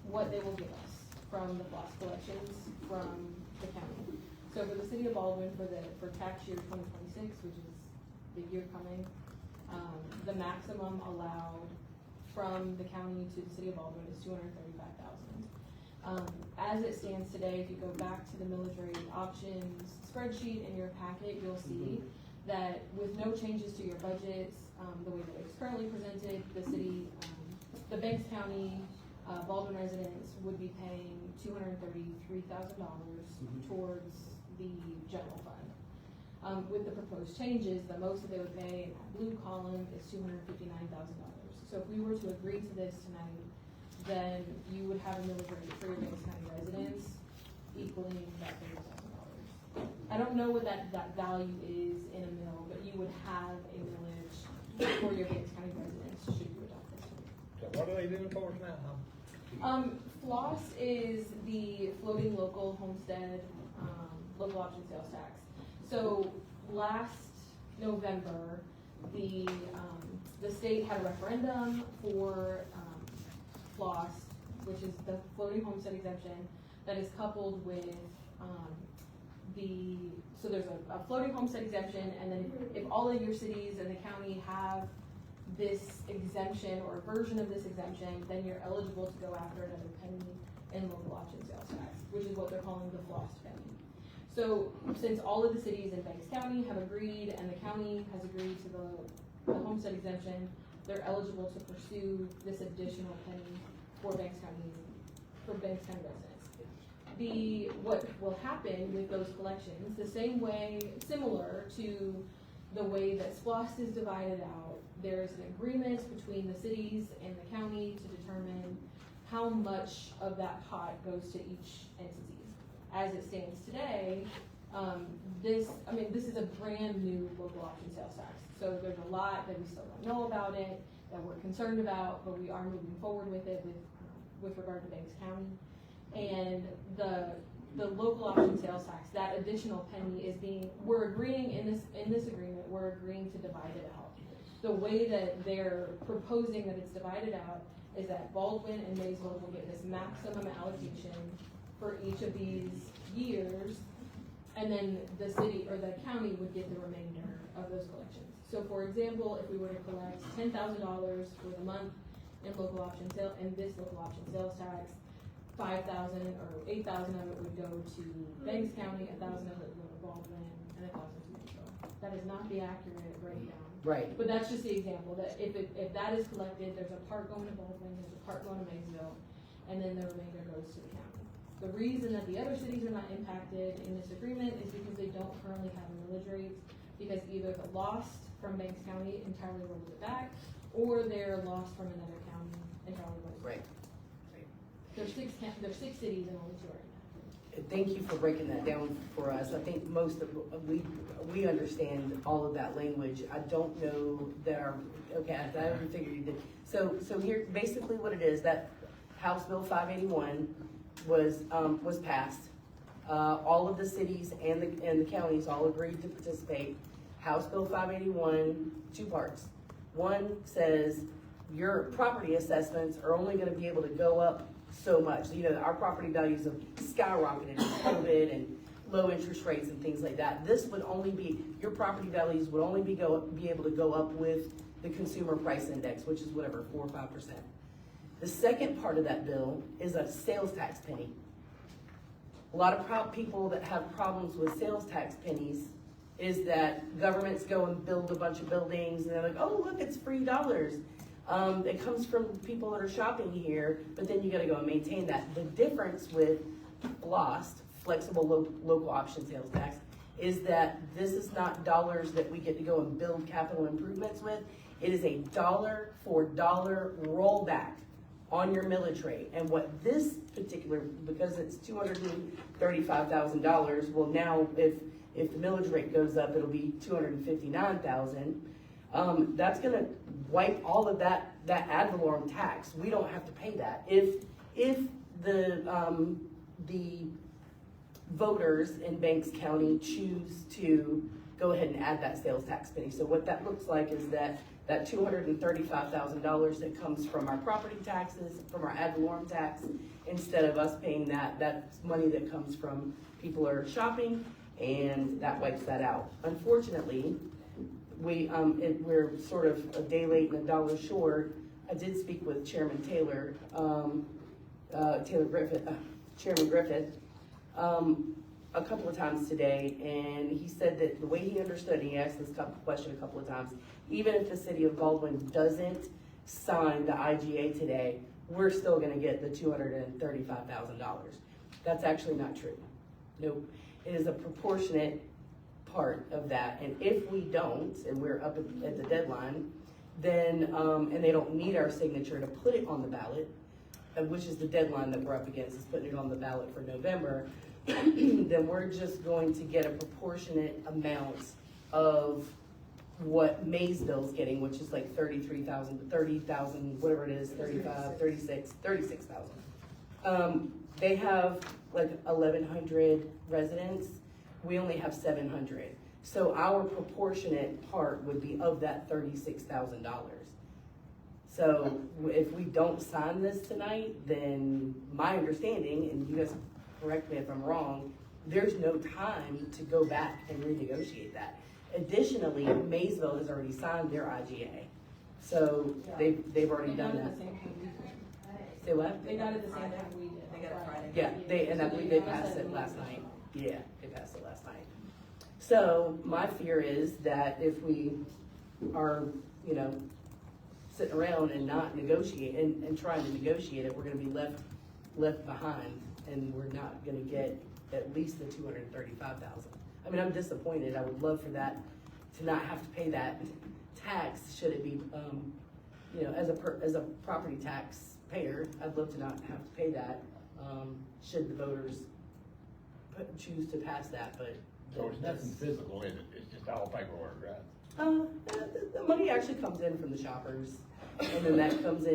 what they will give us from the floss collections from the county. So for the city of Baldwin, for tax year 2026, which is the year coming, the maximum allowed from the county to the city of Baldwin is $235,000. As it stands today, if you go back to the millage rate options spreadsheet in your packet, you'll see that with no changes to your budgets, the way that it's currently presented, the city, the Banks County Baldwin residents would be paying $233,000 towards the general fund. With the proposed changes, the most that they would pay in that blue column is $259,000. So if we were to agree to this tonight, then you would have a millage rate for your Banks County residents equaling that $30,000. I don't know what that value is in a mill, but you would have a millage for your Banks County residents should you adopt this. So what are they doing for us now? Floss is the floating local homestead, local option sales tax. So last November, the state had a referendum for Floss, which is the floating homestead exemption that is coupled with so there's a floating homestead exemption, and then if all of your cities and the county have this exemption or a version of this exemption, then you're eligible to go after another penny in local option sales tax, which is what they're calling the floss penny. So since all of the cities in Banks County have agreed and the county has agreed to the homestead exemption, they're eligible to pursue this additional penny for Banks County for Banks County residents. What will happen with those collections, the same way, similar to the way that SPLOST is divided out, there's an agreement between the cities and the county to determine how much of that pot goes to each entity. As it stands today, this is a brand new local option sales tax. So there's a lot that we still don't know about it, that we're concerned about, but we are moving forward with it with regard to Banks County. And the local option sales tax, that additional penny we're agreeing in this agreement, we're agreeing to divide it out. The way that they're proposing that it's divided out is that Baldwin and Maysville will get this maximum allocation for each of these years, and then the city or the county would get the remainder of those collections. So for example, if we were to collect $10,000 for the month in local option sale, and this local option sales tax, 5,000 or 8,000 of it would go to Banks County, 1,000 of it would go to Baldwin, and 1,000 to Maysville. That is not the accurate breakdown. Right. But that's just the example, that if that is collected, there's a part going to Baldwin, there's a part going to Maysville, and then the remainder goes to the county. The reason that the other cities are not impacted in this agreement is because they don't currently have a millage rate, because either the lost from Banks County entirely rolls it back, or they're lost from another county entirely rolls it back. Right. There's six cities and only 2 are impacted. Thank you for breaking that down for us. I think we understand all of that language. I don't know that I didn't figure you did. So here, basically what it is, that House Bill 581 was passed. All of the cities and the counties all agreed to participate. House Bill 581, 2 parts. One says your property assessments are only gonna be able to go up so much. You know, our property values have skyrocketed with COVID and low interest rates and things like that. This would only be, your property values would only be able to go up with the consumer price index, which is whatever, 4 or 5%. The second part of that bill is a sales tax penny. A lot of people that have problems with sales tax pennies is that governments go and build a bunch of buildings and they're like, oh, look, it's free dollars. It comes from people that are shopping here, but then you gotta go and maintain that. The difference with FLOST, flexible local option sales tax, is that this is not dollars that we get to go and build capital improvements with. It is a dollar for dollar rollback on your millage rate. And what this particular, because it's $235,000, well now if the millage rate goes up, it'll be $259,000. That's gonna wipe all of that ad valorem tax. We don't have to pay that. If the voters in Banks County choose to go ahead and add that sales tax penny. So what that looks like is that $235,000 that comes from our property taxes, from our ad valorem tax, instead of us paying that's money that comes from people who are shopping, and that wipes that out. Unfortunately, we're sort of a day late and a dollar short. I did speak with Chairman Taylor, Chairman Griffith, a couple of times today, and he said that the way he understood, he asked this question a couple of times, even if the city of Baldwin doesn't sign the IGA today, we're still gonna get the $235,000. That's actually not true. Nope. It is a proportionate part of that, and if we don't, and we're up at the deadline, then, and they don't need our signature to put it on the ballot, which is the deadline that we're up against, is putting it on the ballot for November, then we're just going to get a proportionate amount of what Maysville's getting, which is like 30,000, whatever it is, 36,000. They have like 1,100 residents. We only have 700. So our proportionate part would be of that $36,000. So if we don't sign this tonight, then my understanding, and you guys correct me if I'm wrong, there's no time to go back and renegotiate that. Additionally, Maysville has already signed their IGA. So they've already done that. Say what? They got it the same time we did. They got it Friday. Yeah, and I believe they passed it last night. Yeah, they passed it last night. So my fear is that if we are, sitting around and not negotiate and trying to negotiate it, we're gonna be left left behind, and we're not gonna get at least the 235,000. I mean, I'm disappointed. I would love for that, to not have to pay that tax, should it be, you know, as a property tax payer, I'd love to not have to pay that, should the voters choose to pass that, but. So it's nothing physical, is it? It's just all paperwork, right? The money actually comes in from the shoppers, and then that comes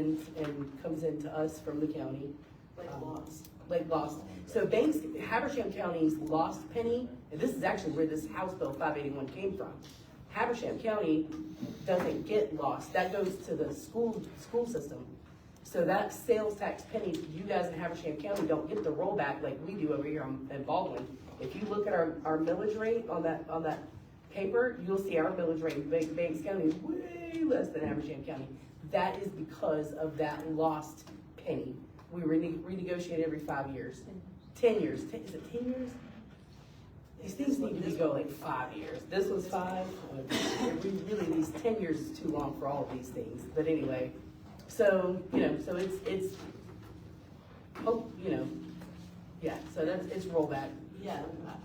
into us from the county. Like lost. So Banks, Habersham County's lost penny, and this is actually where this House Bill 581 came from. Habersham County doesn't get lost, that goes to the school system. So that sales tax penny, you guys in Habersham County don't get the rollback like we do over here in Baldwin. If you look at our millage rate on that paper, you'll see our millage rate in Banks County is way less than Habersham County. That is because of that lost penny. We renegotiate every 5 years. 10 years, is it 10 years? These things need to go like 5 years. This was 5. These 10 years is too long for all of these things. But anyway, so, you know, so it's, you know, yeah, so it's rollback. Yeah,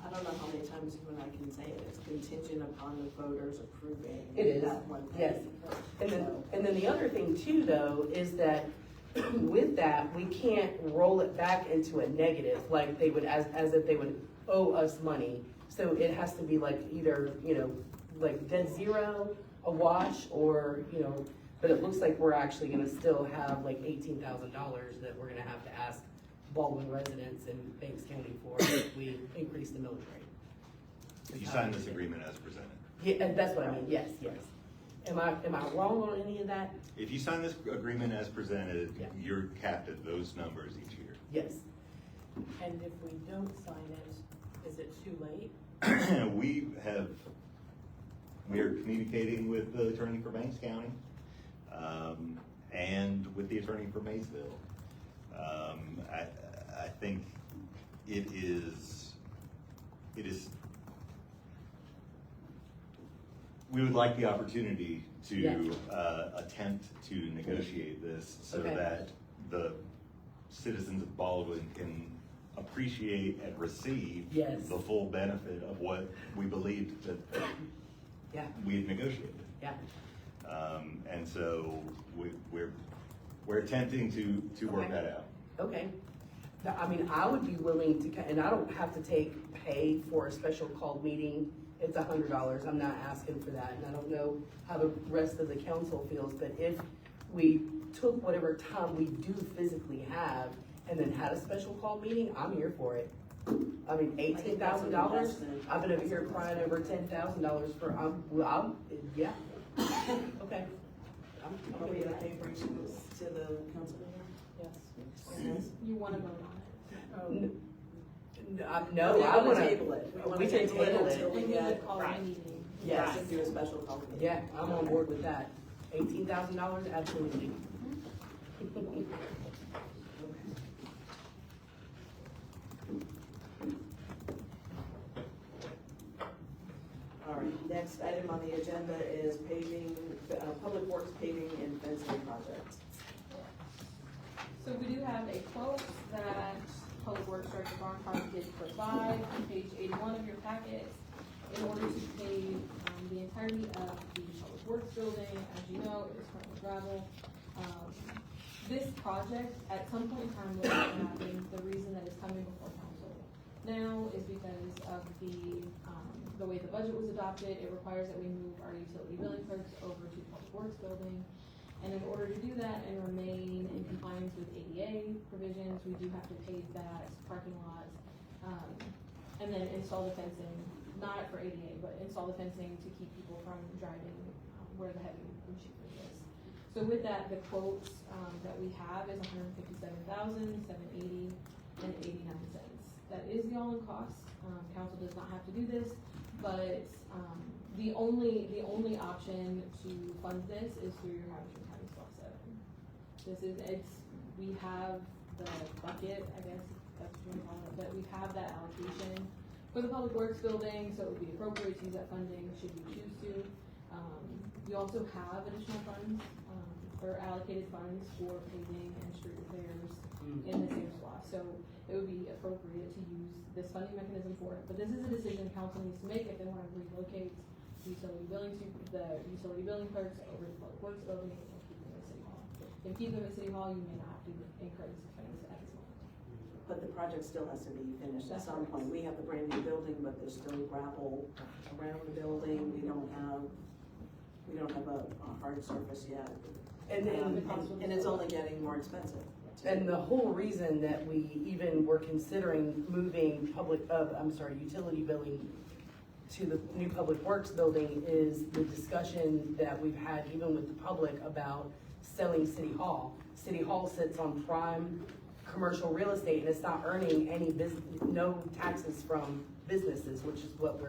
I don't know how many times when I can say it, it's contingent upon the voters approving. It is, that one thing. yes. And then the other thing too, though, is that with that, we can't roll it back into a negative, like they would, as if they would owe us money. So it has to be like either, you know, like dead zero, a wash, or, you know, but it looks like we're actually gonna still have like $18,000 that we're gonna have to ask Baldwin residents in Banks County for if we increase the millage rate. You signed this agreement as presented. Yeah, and that's what I mean, yes. Am I wrong on any of that? If you sign this agreement as presented, Yeah. you're capped at those numbers each year. Yes. And if we don't sign it, is it too late? We are communicating with the attorney for Banks County, and with the attorney for Maysville. I think it is, we would like the opportunity to Yeah. Attempt to negotiate this so Okay. that the citizens of Baldwin can appreciate and receive Yes. the full benefit of what we believed that Yeah, we've negotiated. yeah. And so we're attempting to work Okay. that out. Okay. Now, I mean, I would be willing to, and I don't have to pay for a special called meeting. It's $100. I'm not asking for that. And I don't know how the rest of the council feels, but if we took whatever time we do physically have and then had a special called meeting, I'm here for it. I mean, $18,000. I've been over here crying over $10,000 for, yeah. Okay. I'm Are we good with okay that. bringing this to the council meeting? Yes. You wanna vote on it? No, We I wanna wanna. table it. We wanna We can table it table until it. we And you get, would call a meeting. yes, and do a special call meeting. Yeah, I'm on board with that. $18,000, absolutely. All right, next item on the agenda is paving, public works paving and fencing projects. So we do have a quote that Public Works Director Barnhart did provide on page 81 of your packet in order to pave the entirety of the Public Works building. As you know, it is currently gravel. This project, at some point in time, will happen. The reason that it's coming before council now is because of the way the budget was adopted. It requires that we move our utility billing clerks over to the Public Works building. And in order to do that and remain in compliance with ADA provisions, we do have to pave that parking lot, and then install the fencing, not for ADA, but install the fencing to keep people from driving where the heavy machinery is. So with that, the quotes that we have is $157,780.89. That is the all-in cost. Council does not have to do this, but the only option to fund this is through your Habersham County SWAC 7. We have the bucket, I guess that's what you call it, but we have that allocation for the Public Works building, so it would be appropriate to use that funding should you choose to. You also have additional funds, or allocated funds for paving and street repairs in the same spot. So it would be appropriate to use this funding mechanism for it. But this is a decision council needs to make if they want to relocate the utility billing clerks over to the public works building or keep them at City Hall. If you keep them at City Hall, you may not have to incur this expense at this moment. But the project still has to be finished at That's some correct. point. We have the brand new building, but there's still gravel around the building. We don't have a hard surface yet. And And it's only getting more expensive. And the whole reason that we even were considering moving utility billing to the new public works building is the discussion that we've had even with the public about selling City Hall. City Hall sits on prime commercial real estate and it's not earning any no taxes from businesses, which is what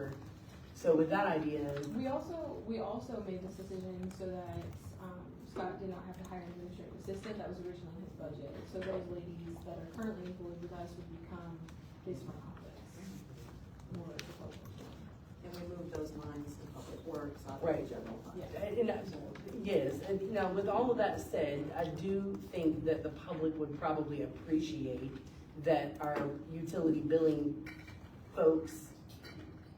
so with that idea. We also made this decision so that Scott did not have to hire an administrative assistant. That was originally his budget. So those ladies that are currently employed with us would become his front office. More of the public. And we moved those lines to public works out of the Right. general fund. Yes, and now with all of that said, I do think that the public would probably appreciate that our utility billing folks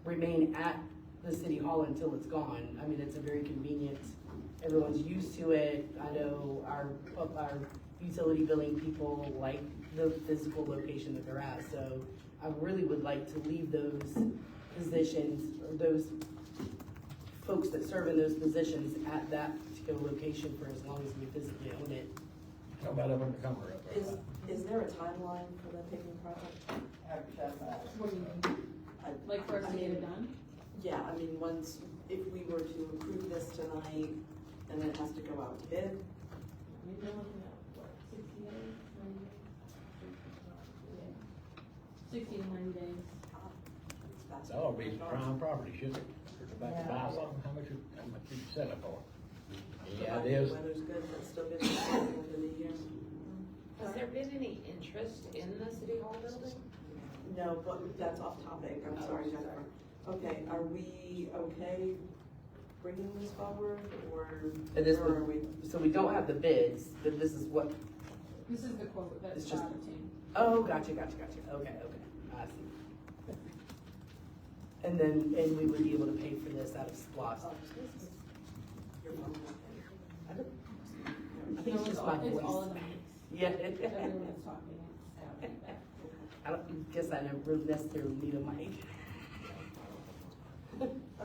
remain at the City Hall until it's gone. I mean, it's a very convenient, everyone's used to it. I know our utility billing people like the physical location that they're at, so I really would like to leave those positions, or those folks that serve in those positions at that particular location for as long as we physically own it. How about up in the Cumber up there? Is there a timeline for the paving project? What do you mean? Like for us to get it done? Yeah, I mean, if we were to approve this tonight, then it has to go out to bid. We've been looking at, what, 60 days, 90 days? Yeah. 60 to 90 days. That ought to be prime property, shouldn't it? Or to buy something, how much you sell it for? Any ideas? Weather's good, but still good at the end of the year. Has there been any interest in the City Hall building? No, but that's off topic, I'm sorry, Jennifer. Okay, are we okay bringing this forward, or are we? So we don't have the bids, but this is what, This is the quote that It's Scott just- obtained. oh, gotcha, okay, I see. And we would be able to pay for this out of SPOS. I think it's just my It's all voice. in the mix. Yeah. Everyone is talking, it's I don't, guess I never really necessarily need a mic.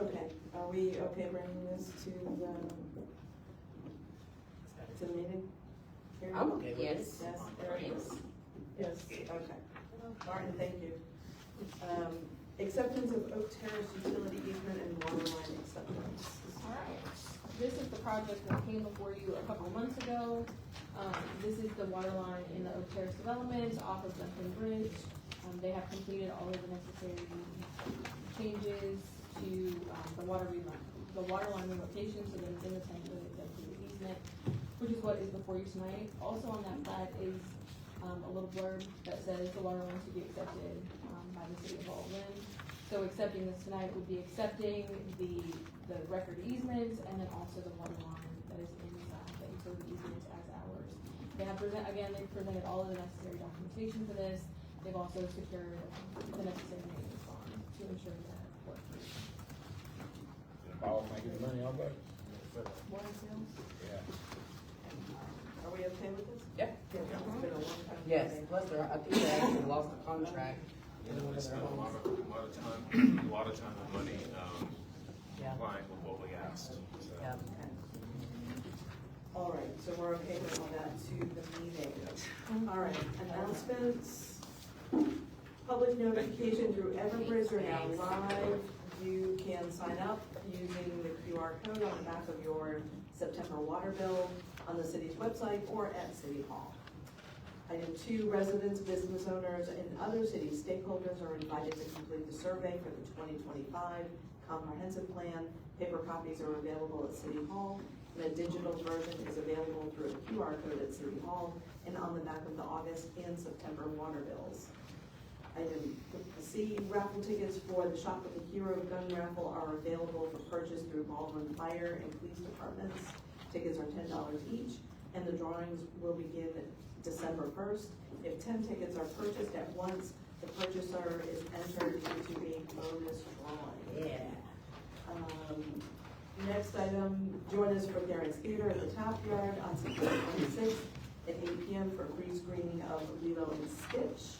Okay, are we okay bringing this to the meeting? Here? I'm okay with it. Yes. Yes, Eric? Yes, okay. Martin, thank you. Acceptance of Oak Terrace utility easement and water line acceptance. Alright, this is the project that came before you a couple of months ago. This is the water line in the Oak Terrace development off of Duncan Bridge. They have completed all of the necessary changes to the water line relocation, so that it's in the tank with a dedicated easement, which is what is before you tonight. Also on that plat is a little blurb that says the water line to be accepted by the city of Baldwin. So accepting this tonight would be accepting the record easements and then also the water line that is in the utility easements as ours. They have they've presented all of the necessary documentation for this. They've also secured the necessary maintenance bond to ensure that it works. All making money off of it? Water sales? Yeah. Are we okay with this? Yeah. It's been a long time. Yes, plus I think they actually lost the contract. They spent a lot of time, a lot of time and money, Yeah. applying with what we asked, so. Yeah. All right, so we're okay with all that to the meeting. All right, announcements. Public notification through Everbridge are now live. You can sign up using the QR code on the back of your September water bill on the city's website or at City Hall. Item 2, residents, business owners, and other city stakeholders are invited to complete the survey for the 2025 comprehensive plan. Paper copies are available at City Hall, and a digital version is available through a QR code at City Hall and on the back of the August and September water bills. Item C, raffle tickets for the Shop with the Hero gun raffle are available for purchase through Baldwin Fire and Police Departments. Tickets are $10 each, and the drawings will begin December 1st. If 10 tickets are purchased at once, the purchaser is entered into a bonus drawing. Yeah. Next item, join us for Darren's Theater at the Top Yard on September 26th at 8 p.m. for free screening of Lilo and Stitch.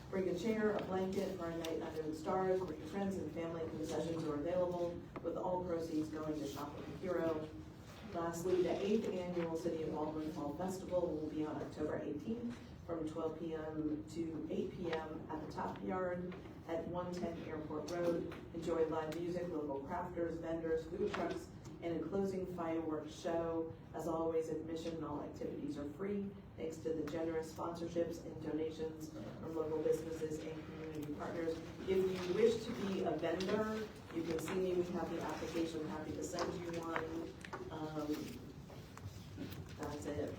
Bring a chair, a blanket for a night under the stars, where your friends and family concessions are available, with all proceeds going to Shop with a Hero. Lastly, the 8th annual City of Baldwin Fall Festival will be on October 18th from 12 p.m. to 8 p.m. at the Top Yard at 110 Airport Road. Enjoy live music, local crafters, vendors, food trucks, and a closing fireworks show. As always, admission and all activities are free, thanks to the generous sponsorships and donations from local businesses and community partners. If you wish to be a vendor, you can see me, we have the application, I'm happy to send you one. That's it.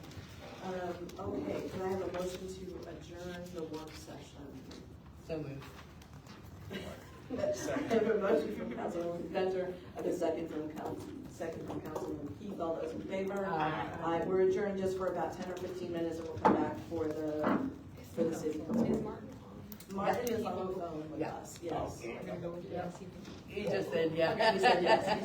Okay, can I have a motion to adjourn the work session? So moved. I have a motion from Councilwoman Gunter, I have a second from Councilman Keith. All those in favor? Aye. We're adjourned just for about 10 or 15 minutes, and we'll come back for the city council. Is Martin on? Martin is on the phone with Yeah. us, yes. We're gonna go with the LCD. He just said, yeah. He said yes.